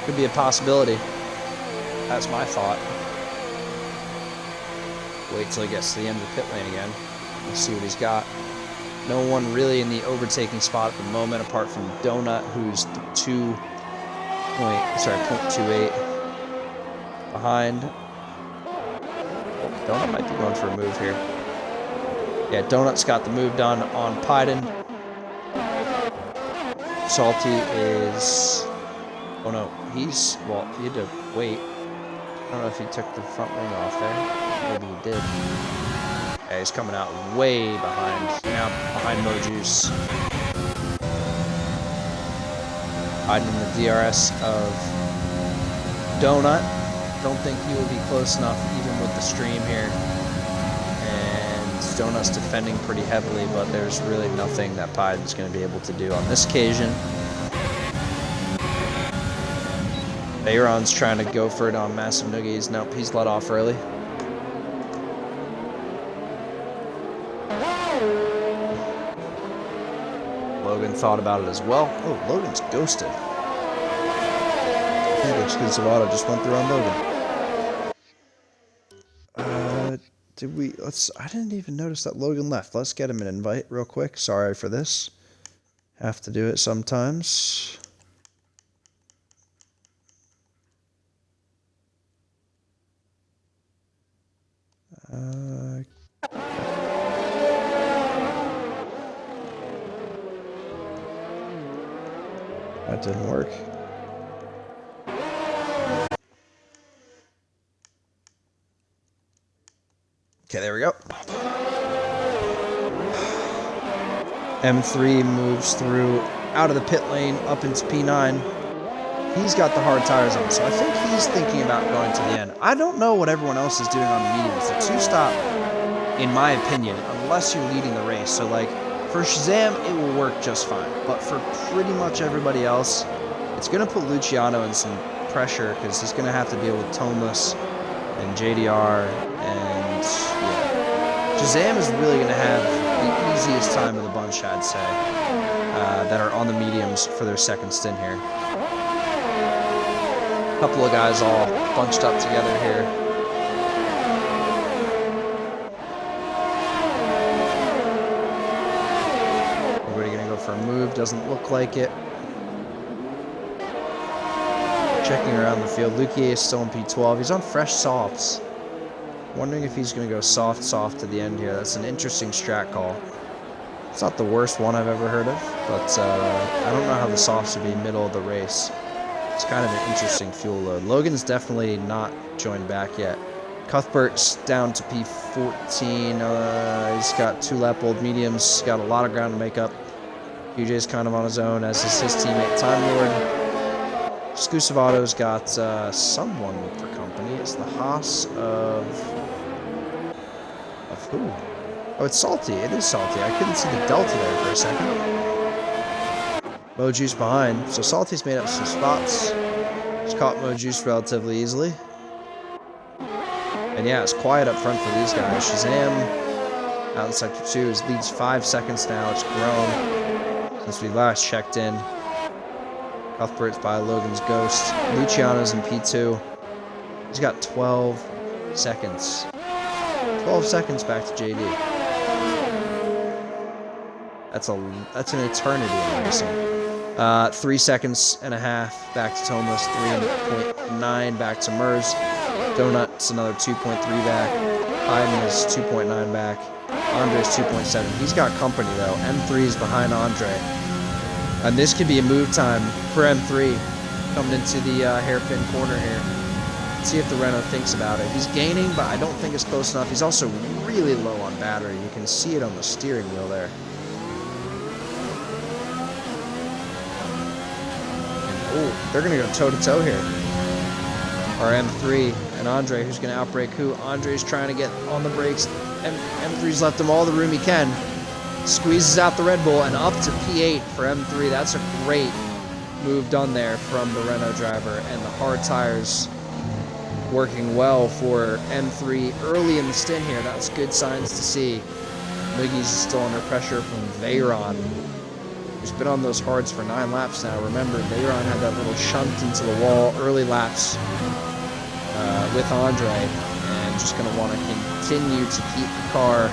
Could be a possibility. That's my thought. Wait till he gets to the end of the pit lane again. We'll see what he's got. No one really in the overtaking spot at the moment apart from Donut, who's 0.28 behind. Donut might be going for a move here. Yeah, Donut's got the move done on Pyden. Salty is... Oh no, he had to wait. I don't know if he took the front wing off there. Maybe he did. Yeah, he's coming out way behind. Now behind Mojuice. Riding the DRS of Donut. Don't think he will be close enough even with the stream here. And Donut's defending pretty heavily, but there's really nothing that Biden's going to be able to do on this occasion. Bayron's trying to go for it on Massive Noogies. Nope, he's let off early. Logan thought about it as well. Oh, Logan's ghosted. I think exclusive auto just went through on Logan. I didn't even notice that Logan left. Let's get him an invite real quick. Sorry for this. Have to do it sometimes. That didn't work. Okay, there we go. M3 moves through out of the pit lane up into P9. He's got the hard tires on, so I think he's thinking about going to the end. I don't know what everyone else is doing on the mediums. The two-stop, in my opinion, unless you're leading the race. So, like, for Shazam, it will work just fine. But for pretty much everybody else, it's going to put Luciano in some pressure because he's going to have to deal with Toneless and JDR. And, yeah, Shazam is really going to have the easiest time of the bunch, I'd say, that are on the mediums for their second stint here. A couple of guys all bunched up together here. Everybody gonna go for a move, doesn't look like it. Checking around the field, Lukier is still in P12. He's on fresh softs. Wondering if he's gonna go soft to the end here. That's an interesting strat call. It's not the worst one I've ever heard of, but I don't know how the softs would be middle of the race. It's kind of an interesting fuel load. Logan's definitely not joined back yet. Cuthbert's down to P14. He's got 2 lap old mediums. Got a lot of ground to make up. QJ's kind of on his own, as is his teammate Time Lord. Exclusive Auto's got someone for company. It's the Haas of who? Oh, it's Salty. It is Salty. I couldn't see the delta there for a second. Mojuice behind. So Salty's made up some spots. Just caught Mojuice relatively easily. And yeah, it's quiet up front for these guys. Shazam out in Sector 2 leads 5 seconds now. It's grown since we last checked in. Cuthbert's by Logan's Ghost. Luciano's in P2. He's got 12 seconds. 12 seconds back to JD. That's an eternity in racing. 3 seconds and a half back to Tomas, 3.9 back to Mers. Donut's another 2.3 back. Biden is 2.9 back. Andre's 2.7. He's got company though. M3 is behind Andre. And this could be a move time for M3 coming into the hairpin corner here. Let's see if the Renault thinks about it. He's gaining, but I don't think it's close enough. He's also really low on battery. You can see it on the steering wheel there. Oh, they're going to go toe-to-toe here. Or M3 and Andre, who's going to outbrake who? Andre's trying to get on the brakes. M3's left him all the room he can. Squeezes out the Red Bull and up to P8 for M3. That's a great move done there from the Renault driver. And the hard tires working well for M3 early in the stint here. That's good signs to see. Miggy's is still under pressure from Veyron, who's been on those hards for 9 laps now. Remember, Veyron had that little shunt into the wall early laps with Andre, and just going to want to continue to keep the car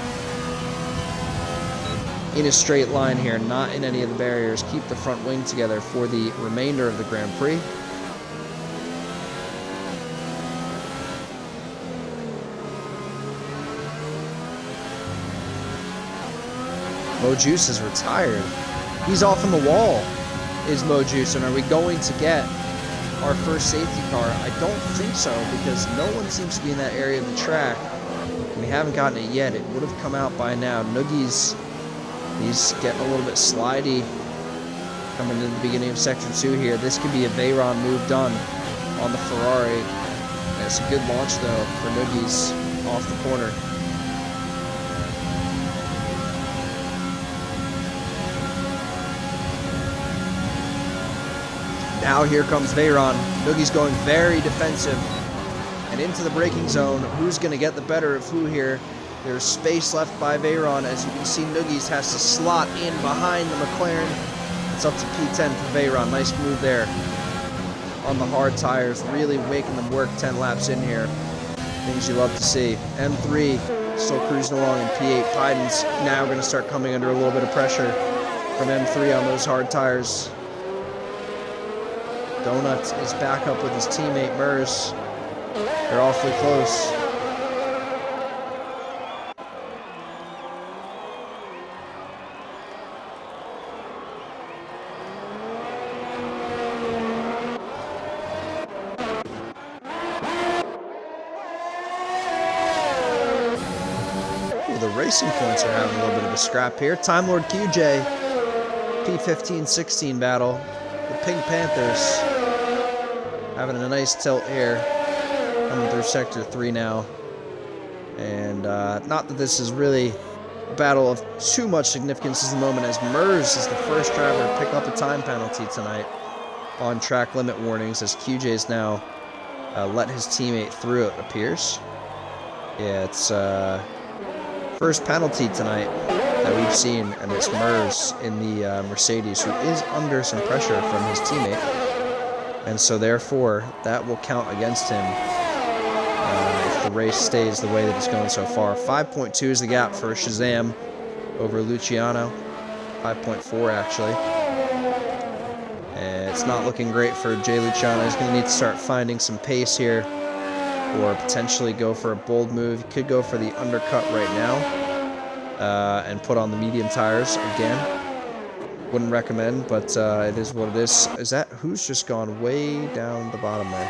in a straight line here, not in any of the barriers. Keep the front wing together for the remainder of the Grand Prix. Mojuice is retired. He's off on the wall, is Mojuice, and are we going to get our first safety car? I don't think so, because no one seems to be in that area of the track. We haven't gotten it yet. It would have come out by now. Noogie's, he's getting a little bit slidey. Coming to the beginning of Sector 2 here. This could be a Veyron move done on the Ferrari. And it's a good launch, though, for Noogies off the corner. Now here comes Veyron. Noogie's going very defensive and into the braking zone. Who's going to get the better of who here? There's space left by Veyron. As you can see, Noogies has to slot in behind the McLaren. It's up to P10 for Veyron. Nice move there on the hard tires, really making them work 10 laps in here. Things you love to see. M3 still cruising along in P8. Biden's now going to start coming under a little bit of pressure from M3 on those hard tires. Donut is back up with his teammate Mers. They're awfully close. The Racing Points are having a little bit of a scrap here. Time Lord QJ, P15-16 battle. The Pink Panthers having a nice tilt here. Coming through Sector 3 now. And not that this is really a battle of too much significance at the moment, as Mers is the first driver to pick up a time penalty tonight on track limit warnings, as QJ's now let his teammate through, it appears. Yeah, it's first penalty tonight that we've seen, and it's Mers in the Mercedes, who is under some pressure from his teammate, and so therefore that will count against him if the race stays the way that it's going so far. 5.2 is the gap for Shazam over Luciano. 5.4 actually. And it's not looking great for Jay Luciano. He's going to need to start finding some pace here, or potentially go for a bold move. He could go for the undercut right now and put on the medium tires again. Wouldn't recommend, but it is what it is. Is that who's just gone way down the bottom there?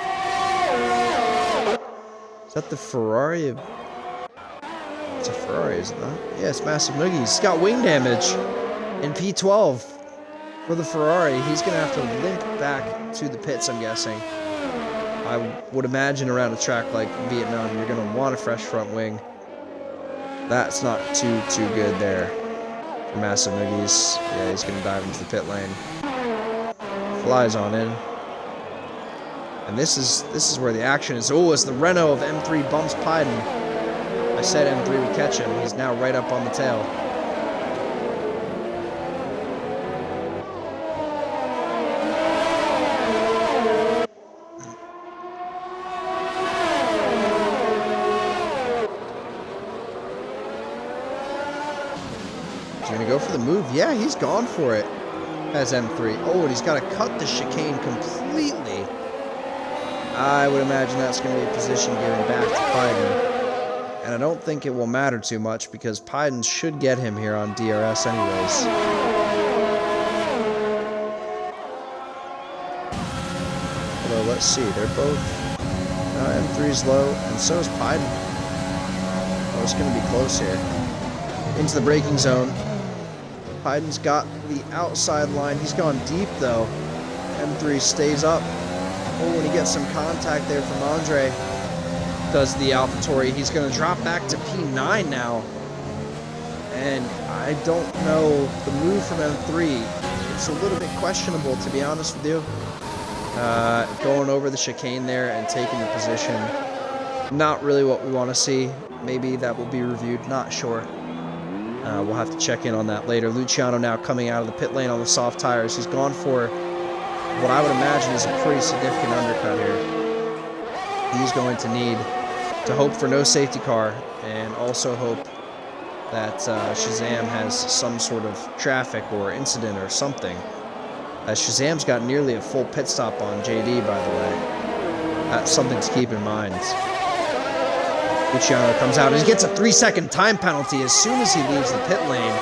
Is that the Ferrari? It's a Ferrari, is it not? Yeah, it's Massive Noogies. He's got wing damage in P12 for the Ferrari. He's going to have to limp back to the pits, I'm guessing. I would imagine around a track like Vietnam, you're going to want a fresh front wing. That's not too good there for Massive Noogies. Yeah, he's going to dive into the pit lane. Flies on in. And this is where the action is. Oh, as the Renault of M3 bumps Pyden. I said M3 would catch him. He's now right up on the tail. Gonna go for the move. Yeah, he's gone for it as M3. Oh, and he's got to cut the chicane completely. I would imagine that's going to be a position given back to Pyden. And I don't think it will matter too much, because Pyden should get him here on DRS anyways. Although, let's see. They're both... M3's low, and so is Pyden. Oh, it's going to be close here. Into the braking zone. Pyden's got the outside line. He's gone deep, though. M3 stays up. Oh, and he gets some contact there from Andre. Does the AlphaTauri. He's going to drop back to P9 now. And I don't know the move from M3. It's a little bit questionable, to be honest with you. Going over the chicane there and taking the position. Not really what we want to see. Maybe that will be reviewed. Not sure. We'll have to check in on that later. Luciano now coming out of the pit lane on the soft tires. He's gone for what I would imagine is a pretty significant undercut here. He's going to need to hope for no safety car, and also hope that Shazam has some sort of traffic or incident or something. As Shazam's got nearly a full pit stop on JD, by the way. That's something to keep in mind. Luciano comes out and he gets a 3-second time penalty as soon as he leaves the pit lane.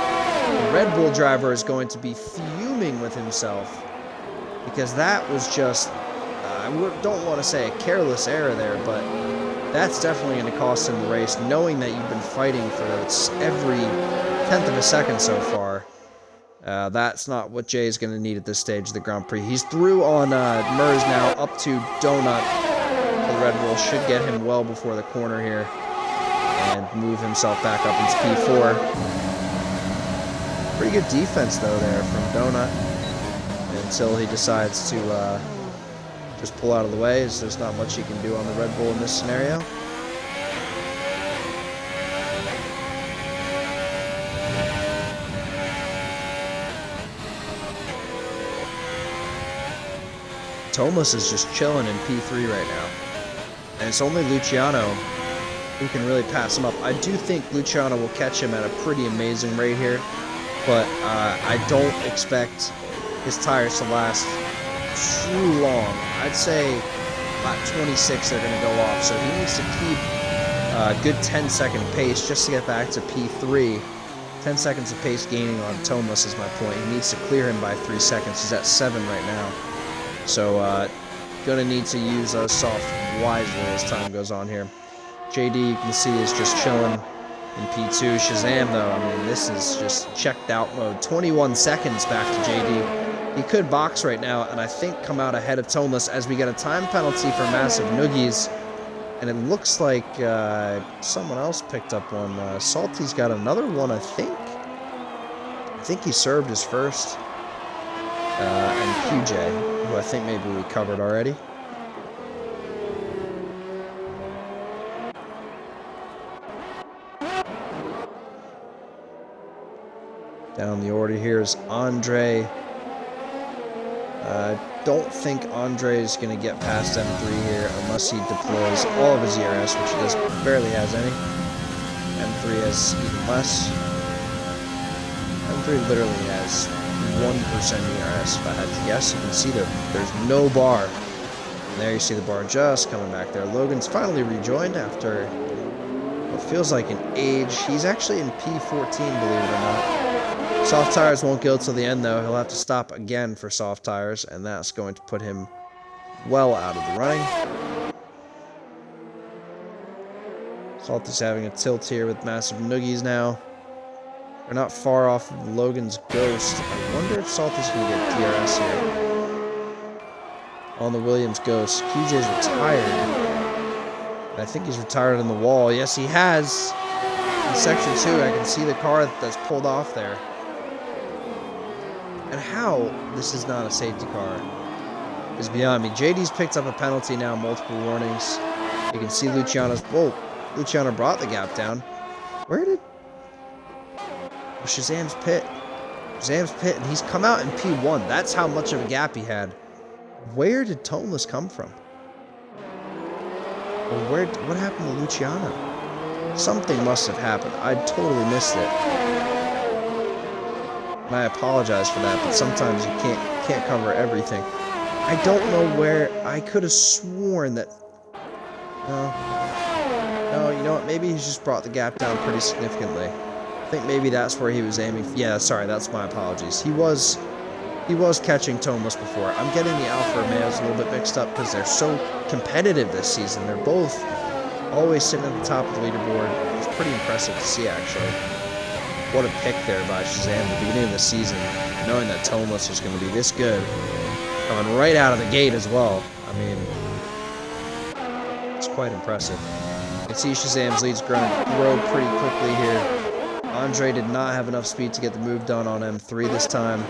The Red Bull driver is going to be fuming with himself, because that was just, I don't want to say a careless error there, but that's definitely going to cost him the race, knowing that you've been fighting for every tenth of a second so far. That's not what Jay is going to need at this stage of the Grand Prix. He's through on Mers now, up to Donut. The Red Bull should get him well before the corner here and move himself back up into P4. Pretty good defense, though, there from Donut until he decides to just pull out of the way, as there's not much he can do on the Red Bull in this scenario. Thomas is just chilling in P3 right now. And it's only Luciano who can really pass him up. I do think Luciano will catch him at a pretty amazing rate here, but I don't expect his tires to last too long. I'd say about 26 they're going to go off, so he needs to keep a good 10-second pace just to get back to P3. 10 seconds of pace gaining on Thomas is my point. He needs to clear him by 3 seconds. He's at 7 right now. So, gonna need to use soft wisely as time goes on here. JD, you can see, is just chilling in P2. Shazam, though, I mean, this is just checked out mode. 21 seconds back to JD. He could box right now, and I think come out ahead of Thomas as we get a time penalty for massive noogies. And it looks like someone else picked up one. Salty's got another one, I think. I think he served his first. And QJ, who I think maybe we covered already. Down the order here is Andre. I don't think Andre is going to get past M3 here unless he deploys all of his ERS, which he just barely has any. M3 has even less. M3 literally has 1% ERS, if I had to guess. You can see that there's no bar. And there you see the bar just coming back there. Logan's finally rejoined after what feels like an age. He's actually in P14, believe it or not. Soft tires won't go till the end, though. He'll have to stop again for soft tires, and that's going to put him well out of the running. Salty's having a tilt here with massive noogies now. We're not far off of Logan's Ghost. I wonder if Salty's going to get DRS here. On the Williams Ghost. QJ's retired. I think he's retired on the wall. Yes, he has. In Section 2, I can see the car that's pulled off there. And how this is not a safety car is beyond me. JD's picked up a penalty now, multiple warnings. You can see Luciano's... Whoa, Luciano brought the gap down. Where did... Shazam's pit. Shazam's pit, and he's come out in P1. That's how much of a gap he had. Where did Tomeless come from? Or what happened to Luciano? Something must have happened. I totally missed it. And I apologize for that, but sometimes you can't cover everything. I don't know where. I could have sworn that... No, you know what? Maybe he's just brought the gap down pretty significantly. I think maybe that's where he was aiming. Yeah, sorry, that's my apologies. He was catching Tomeless before. I'm getting the Alfa Romeos a little bit mixed up because they're so competitive this season. They're both always sitting at the top of the leaderboard. It's pretty impressive to see, actually. What a pick there by Shazam at the beginning of the season, knowing that Tomeless was going to be this good. Coming right out of the gate as well. I mean, it's quite impressive. You can see Shazam's lead's grow pretty quickly here. Andre did not have enough speed to get the move done on M3 this time.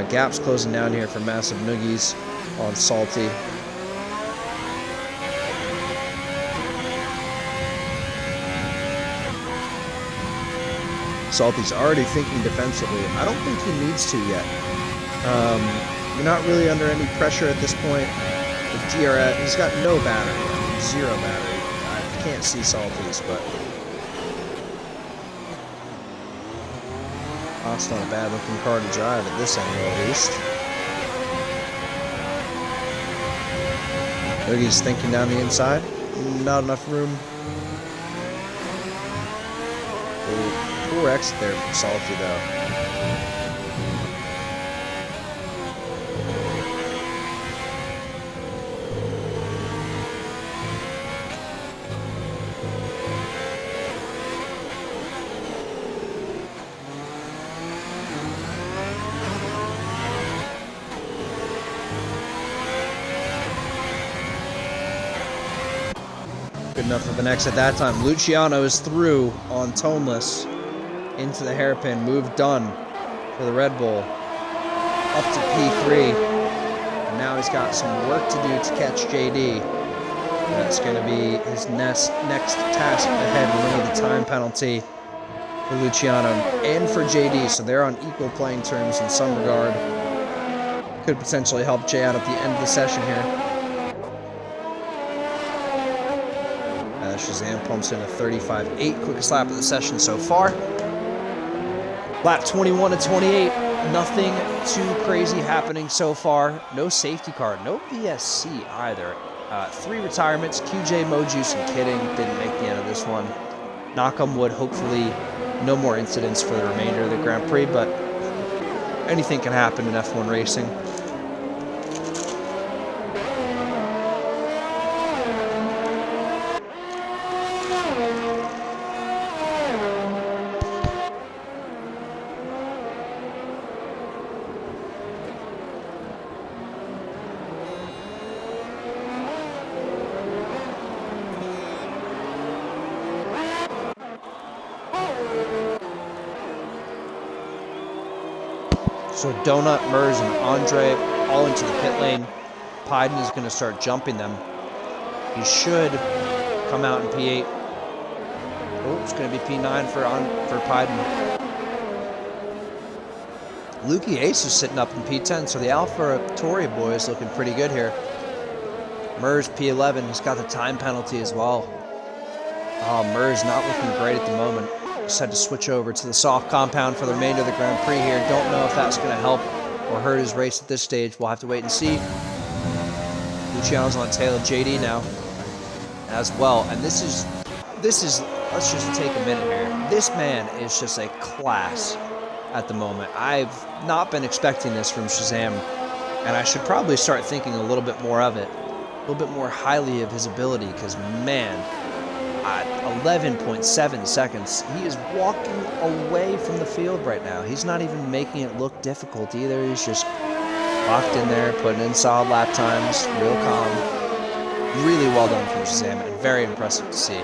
Gap's closing down here for massive noogies on Salty. Salty's already thinking defensively. I don't think he needs to yet. You're not really under any pressure at this point. The DRS, he's got no battery. I mean, 0 battery. I can't see Salty's, but... That's not a bad looking car to drive at this angle, at least. Noogie's thinking down the inside. Not enough room. Poor exit there from Salty, though. Good enough of an exit that time. Luciano is through on Toneless into the hairpin. Move done for the Red Bull. Up to P3. And now he's got some work to do to catch JD. That's going to be his next task ahead, winning the time penalty for Luciano and for JD. So they're on equal playing terms in some regard. Could potentially help Jay out at the end of the session here. Shazam pumps in a 35.8, quickest lap of the session so far. Lap 21 to 28, nothing too crazy happening so far. No safety car, no VSC either. 3 retirements, QJ, Mojuice, and Kidding didn't make the end of this one. Knock on wood, hopefully no more incidents for the remainder of the Grand Prix, but anything can happen in F1 racing. So Donut, Mers, and Andre all into the pit lane. Pyden is going to start jumping them. He should come out in P8. Oh, it's going to be P9 for Pyden. Lukey Ace is sitting up in P10, so the AlphaTauri boy is looking pretty good here. Mers P11, he's got the time penalty as well. Oh, Mers not looking great at the moment. Just had to switch over to the soft compound for the remainder of the Grand Prix here. Don't know if that's going to help or hurt his race at this stage. We'll have to wait and see. Luciano's on tail of JD now as well. And this is, let's just take a minute here. This man is just a class at the moment. I've not been expecting this from Shazam, and I should probably start thinking a little bit more of it, a little bit more highly of his ability, because man, at 11.7 seconds, he is walking away from the field right now. He's not even making it look difficult either. He's just locked in there, putting in solid lap times, real calm. Really well done from Shazam, and very impressive to see.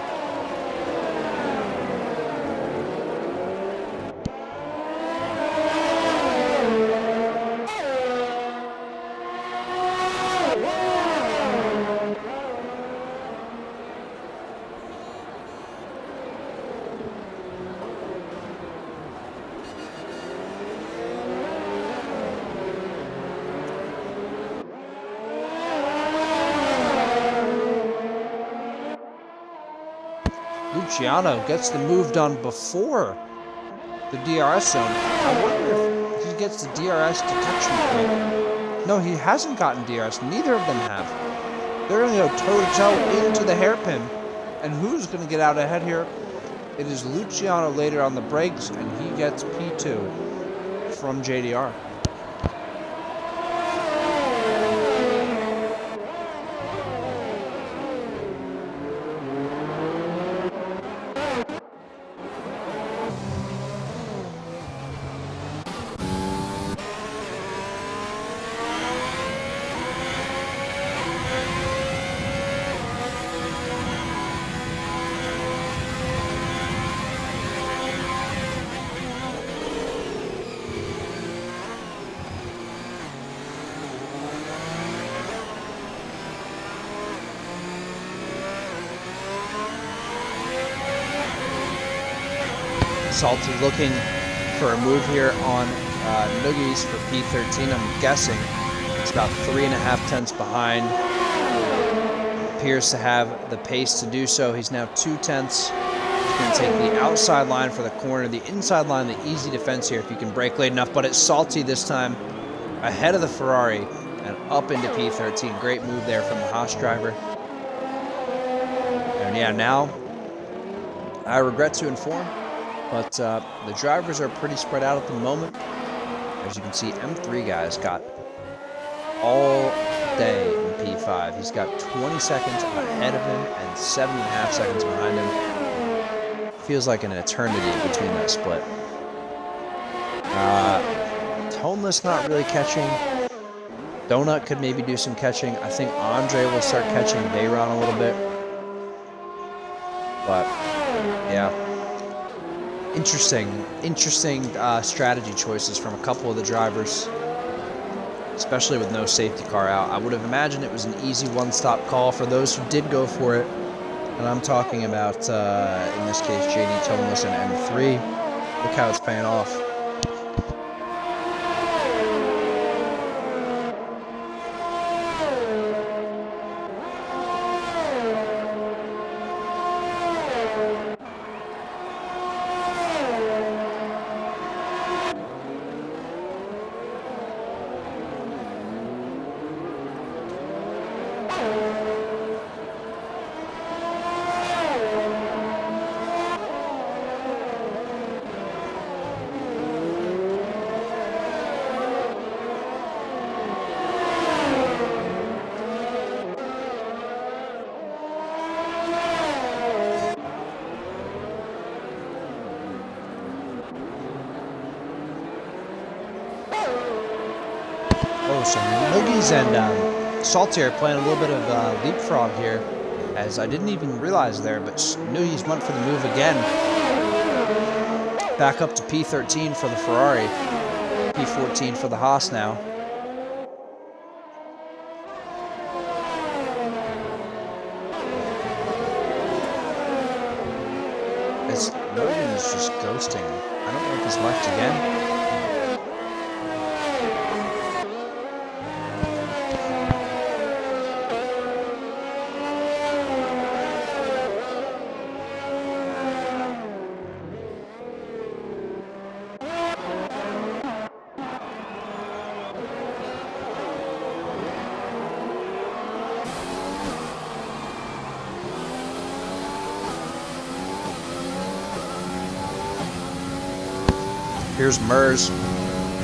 Luciano gets the move done before the DRS zone. I wonder if he gets the DRS detection point. No, he hasn't gotten DRS. Neither of them have. They're going to go toe-to-toe into the hairpin. And who's going to get out ahead here? It is Luciano later on the brakes, and he gets P2 from JDR. Salty looking for a move here on Noogies for P13. I'm guessing it's about 3.5 tenths behind. Appears to have the pace to do so. He's now 2 tenths. He's going to take the outside line for the corner. The inside line, the easy defense here if you can brake late enough. But it's Salty this time ahead of the Ferrari and up into P13. Great move there from the Haas driver. And yeah, now I regret to inform, but the drivers are pretty spread out at the moment. As you can see, M3 guy's got all day in P5. He's got 20 seconds ahead of him and 7.5 seconds behind him. Feels like an eternity between that split. Toneless not really catching. Donut could maybe do some catching. I think Andre will start catching Bayron a little bit. But yeah, interesting strategy choices from a couple of the drivers, especially with no safety car out. I would have imagined it was an easy one-stop call for those who did go for it. And I'm talking about, in this case, JD Thomas and M3. Look how it's paying off. Oh, so Noogies and Salty are playing a little bit of leapfrog here, as I didn't even realize there, but Noogies went for the move again. Back up to P13 for the Ferrari, P14 for the Haas now. As Noogies just ghosting. I don't know if he's left again. Here's Mers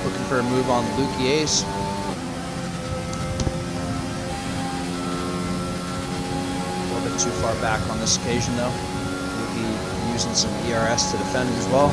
looking for a move on Lukey Ace. A little bit too far back on this occasion though. Lukey using some ERS to defend as well.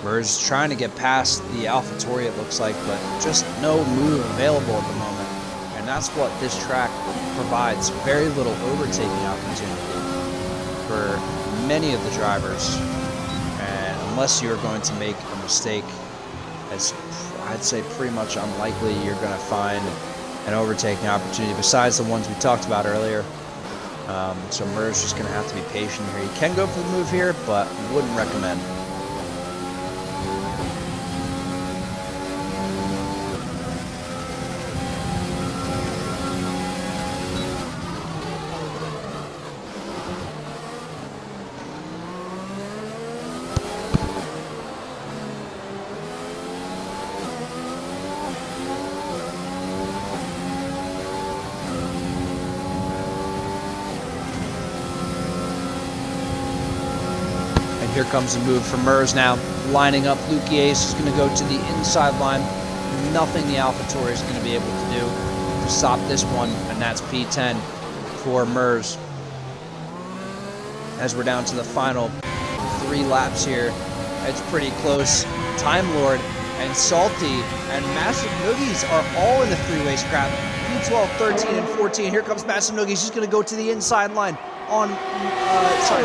Mers trying to get past the AlphaTauri, it looks like, but just no move available at the moment. And that's what this track provides, very little overtaking opportunity for many of the drivers. And unless you're going to make a mistake, it's, I'd say, pretty much unlikely you're going to find an overtaking opportunity besides the ones we talked about earlier. So Mers just going to have to be patient here. He can go for the move here, but wouldn't recommend. Here comes a move from Mers now, lining up Lukey Ace, is going to go to the inside line. Nothing the AlphaTauri is going to be able to do to stop this one, and that's P10 for Mers. As we're down to the final 3 laps here, it's pretty close. Time Lord and Salty and Massive Noogies are all in the three-way scrap. P12, 13, and 14. Here comes Massive Noogies. He's going to go to the inside line on,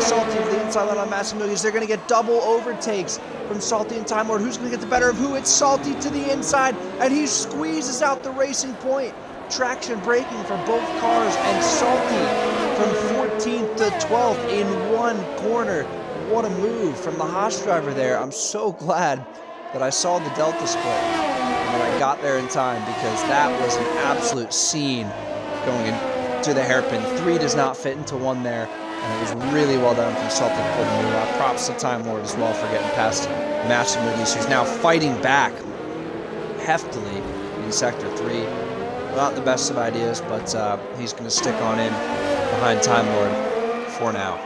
Salty to the inside line on Massive Noogies. They're going to get double overtakes from Salty and Time Lord. Who's going to get the better of who? It's Salty to the inside, and he squeezes out the racing point. Traction braking for both cars, and Salty from 14th to 12th in one corner. What a move from the Haas driver there. I'm so glad that I saw the Delta split and that I got there in time, because that was an absolute scene going into the hairpin. 3 does not fit into 1 there, and it was really well done from Salty to pull the move. Props to Time Lord as well for getting past Massive Moody's, who's now fighting back heftily in Sector 3. Not the best of ideas, but he's going to stick on in behind Time Lord for now.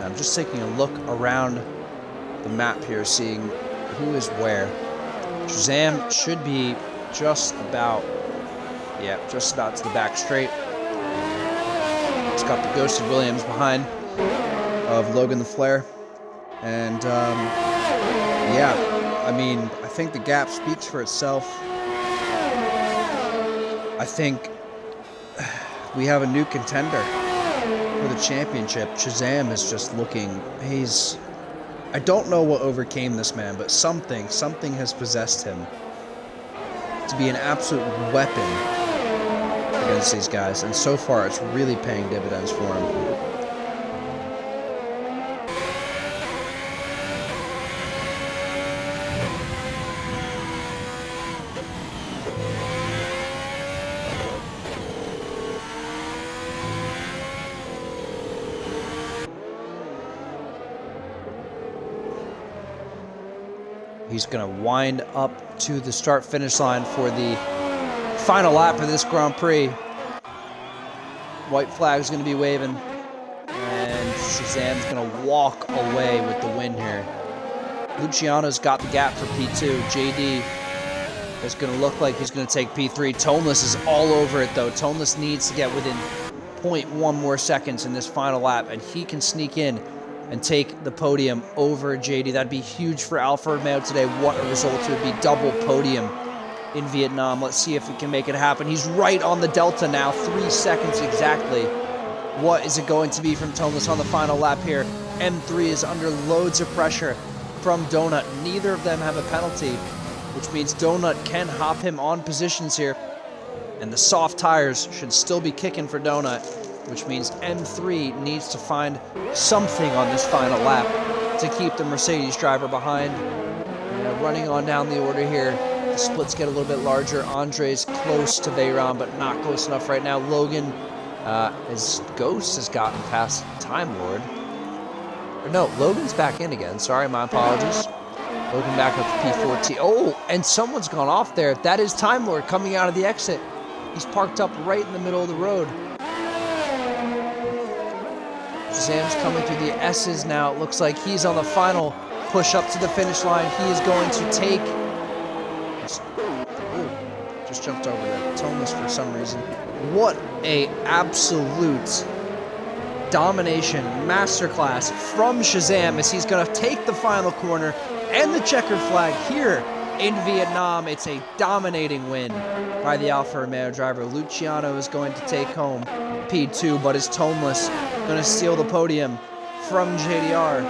I'm just taking a look around the map here, seeing who is where. Shazam should be just about to the back straight. It's got the Ghosted Williams behind of Logan the Flare. And, yeah, I mean, I think the gap speaks for itself. I think we have a new contender for the championship. Shazam is just looking, I don't know what overcame this man, but something has possessed him to be an absolute weapon against these guys, and so far it's really paying dividends for him. He's going to wind up to the start-finish line for the final lap of this Grand Prix. White flag's going to be waving, and Shazam's going to walk away with the win here. Luciano's got the gap for P2. JD is going to look like he's going to take P3. Toneless is all over it, though. Toneless needs to get within 0.1 more seconds in this final lap, and he can sneak in and take the podium over JD. That'd be huge for Alfa Romeo today. What a result. It would be double podium in Vietnam. Let's see if we can make it happen. He's right on the delta now, 3 seconds exactly. What is it going to be from Toneless on the final lap here? M3 is under loads of pressure from Donut. Neither of them have a penalty, which means Donut can hop him on positions here. And the soft tires should still be kicking for Donut, which means M3 needs to find something on this final lap to keep the Mercedes driver behind. Running on down the order here, the splits get a little bit larger. Andre's close to Veyron, but not close enough right now. Logan, his Ghost has gotten past Time Lord. Or no, Logan's back in again. Sorry, my apologies. Logan back up to P14. Oh, and someone's gone off there. That is Time Lord coming out of the exit. He's parked up right in the middle of the road. Shazam's coming through the S's now. It looks like he's on the final push up to the finish line. He is going to take... just jumped over to Toneless for some reason. What a absolute domination, masterclass from Shazam as he's going to take the final corner and the checkered flag here in Vietnam. It's a dominating win by the Alfa Romeo driver. Luciano is going to take home P2, but is Toneless going to steal the podium from JDR.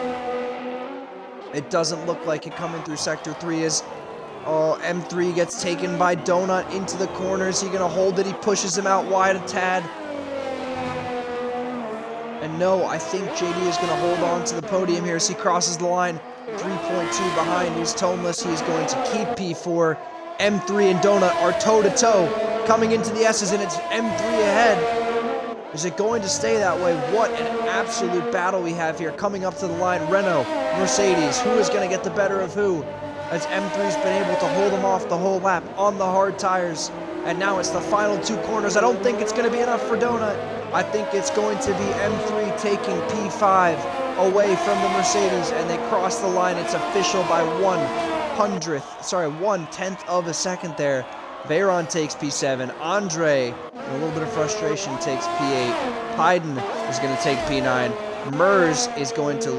It doesn't look like it coming through Sector 3 is... Oh, M3 gets taken by Donut into the corners. He going to hold it. He pushes him out wide a tad. And no, I think JD is going to hold on to the podium here as he crosses the line. 3.2 behind. He's Toneless. He's going to keep P4. M3 and Donut are toe-to-toe coming into the S's, and it's M3 ahead. Is it going to stay that way? What an absolute battle we have here coming up to the line. Renault, Mercedes, who is going to get the better of who? As M3's been able to hold them off the whole lap on the hard tires. And now it's the final 2 corners. I don't think it's going to be enough for Donut. I think it's going to be M3 taking P5 away from the Mercedes, and they cross the line. It's official by 1/10th of a second there. Veyron takes P7. Andre, in a little bit of frustration, takes P8. Hayden is going to take P9. Mers is going to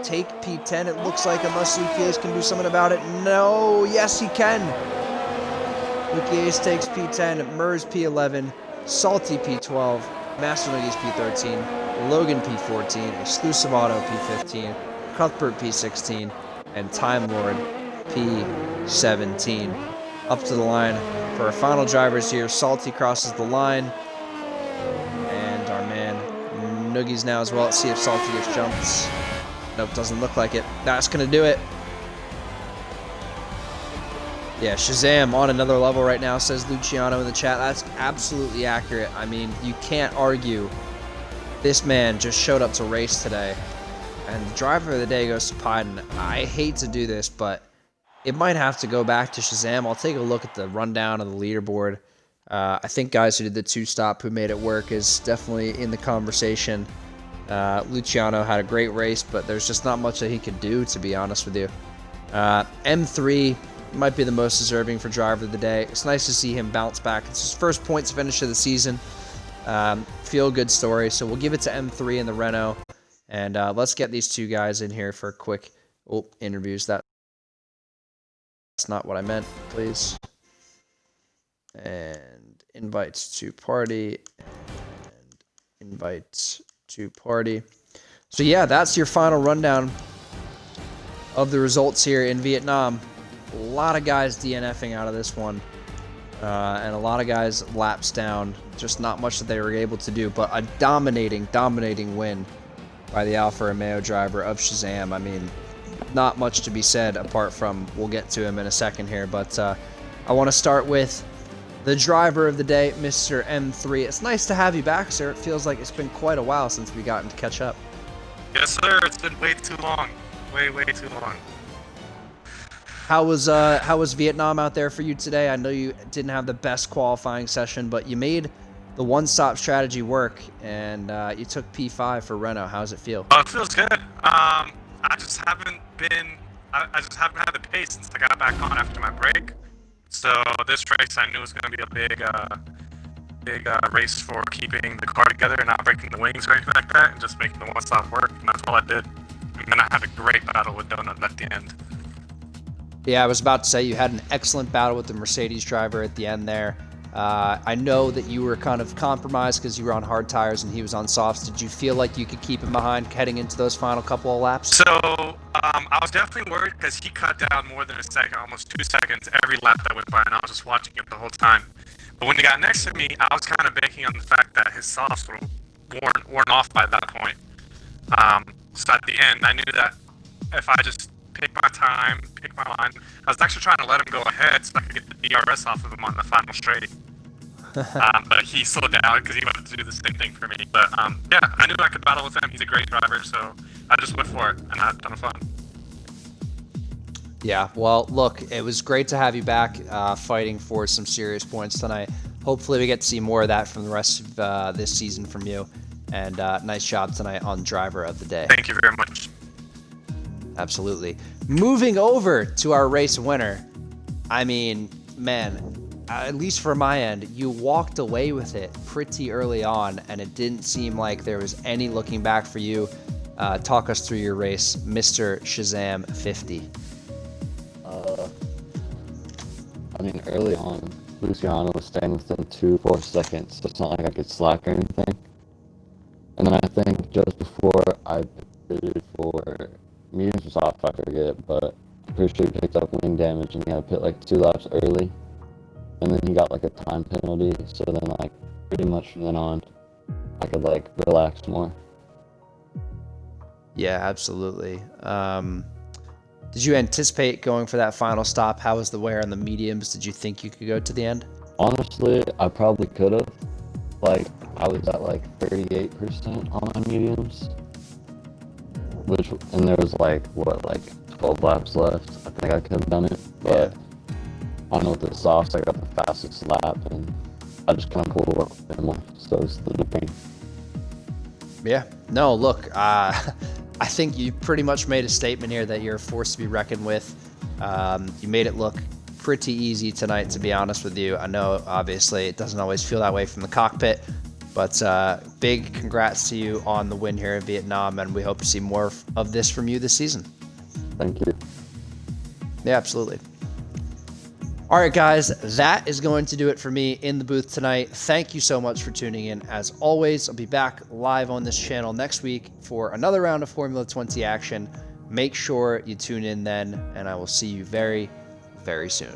take P10, it looks like, unless Lukies can do something about it. No, yes he can. Lukies takes P10, Mers P11, Salty P12, Master Nuggies P13, Logan P14, Exclusive Auto P15, Cuthbert P16, and Time Lord P17. Up to the line for our final drivers here. Salty crosses the line. And our man Noogie's now as well. Let's see if Salty gets jumps. Nope, doesn't look like it. That's going to do it. Yeah, Shazam on another level right now, says Luciano in the chat. That's absolutely accurate. I mean, you can't argue. This man just showed up to race today. And the driver of the day goes to Pyden. I hate to do this, but it might have to go back to Shazam. I'll take a look at the rundown of the leaderboard. I think guys who did the two-stop who made it work is definitely in the conversation. Luciano had a great race, but there's just not much that he could do, to be honest with you. M3 might be the most deserving for driver of the day. It's nice to see him bounce back. It's his first points finish of the season. Feel good story. So we'll give it to M3 in the Renault. And let's get these two guys in here for quick interviews. That's not what I meant, please. And invites to party. And invites to party. So yeah, that's your final rundown of the results here in Vietnam. A lot of guys DNFing out of this one. And a lot of guys laps down. Just not much that they were able to do. But a dominating win by the Alfa Romeo driver of Shazam. I mean, not much to be said apart from, we'll get to him in a second here. But I want to start with the driver of the day, Mr. M3. It's nice to have you back, sir. It feels like it's been quite a while since we gotten to catch up. Yes, sir. It's been way too long. Way too long. How was Vietnam out there for you today? I know you didn't have the best qualifying session, but you made the one-stop strategy work, and you took P5 for Renault. How does it feel? Oh, it feels good. I just haven't had the pace since I got back on after my break. So this race I knew was going to be a big race for keeping the car together and not breaking the wings or anything like that, and just making the one-stop work. And that's all I did. And then I had a great battle with Donut at the end. Yeah, I was about to say you had an excellent battle with the Mercedes driver at the end there. I know that you were kind of compromised because you were on hard tires and he was on softs. Did you feel like you could keep him behind heading into those final couple of laps? So I was definitely worried because he cut down more than a second, almost 2 seconds every lap that went by, and I was just watching it the whole time. But when he got next to me, I was kind of banking on the fact that his softs were worn off by that point. So at the end, I knew that if I just pick my time, pick my line, I was actually trying to let him go ahead so I could get the DRS off of him on the final straight. But he slowed down because he wanted to do the same thing for me. But yeah, I knew I could battle with him. He's a great driver, so I just went for it, and I had a ton of fun. Yeah, well, look, it was great to have you back fighting for some serious points tonight. Hopefully we get to see more of that from the rest of this season from you. And nice job tonight on driver of the day. Thank you very much. Absolutely. Moving over to our race winner. I mean, man, at least for my end, you walked away with it pretty early on, and it didn't seem like there was any looking back for you. Talk us through your race, Mr. Shazam 50. I mean, early on, Luciano was staying within 2-4 seconds, so it's not like I could slack or anything. And then I think just before I pitted for mediums or soft, I forget, but I'm pretty sure he picked up wing damage and he had to pit like 2 laps early. And then he got like a time penalty, so then like pretty much from then on, I could like relax more. Yeah, absolutely. Did you anticipate going for that final stop? How was the wear on the mediums? Did you think you could go to the end? Honestly, I probably could have. Like, I was at like 38% on my mediums. And there was like, what, like 12 laps left. I think I could have done it, but yeah. I know with the softs, I got the fastest lap, and I just kind of pulled up a bit more, so it's the pain. Yeah, no, look, I think you pretty much made a statement here that you're a force to be reckoned with. You made it look pretty easy tonight, to be honest with you. I know, obviously, it doesn't always feel that way from the cockpit, but big congrats to you on the win here in Vietnam, and we hope to see more of this from you this season. Thank you. Yeah, absolutely. All right, guys, that is going to do it for me in the booth tonight. Thank you so much for tuning in. As always, I'll be back live on this channel next week for another round of Formula 20 action. Make sure you tune in then, and I will see you very, very soon.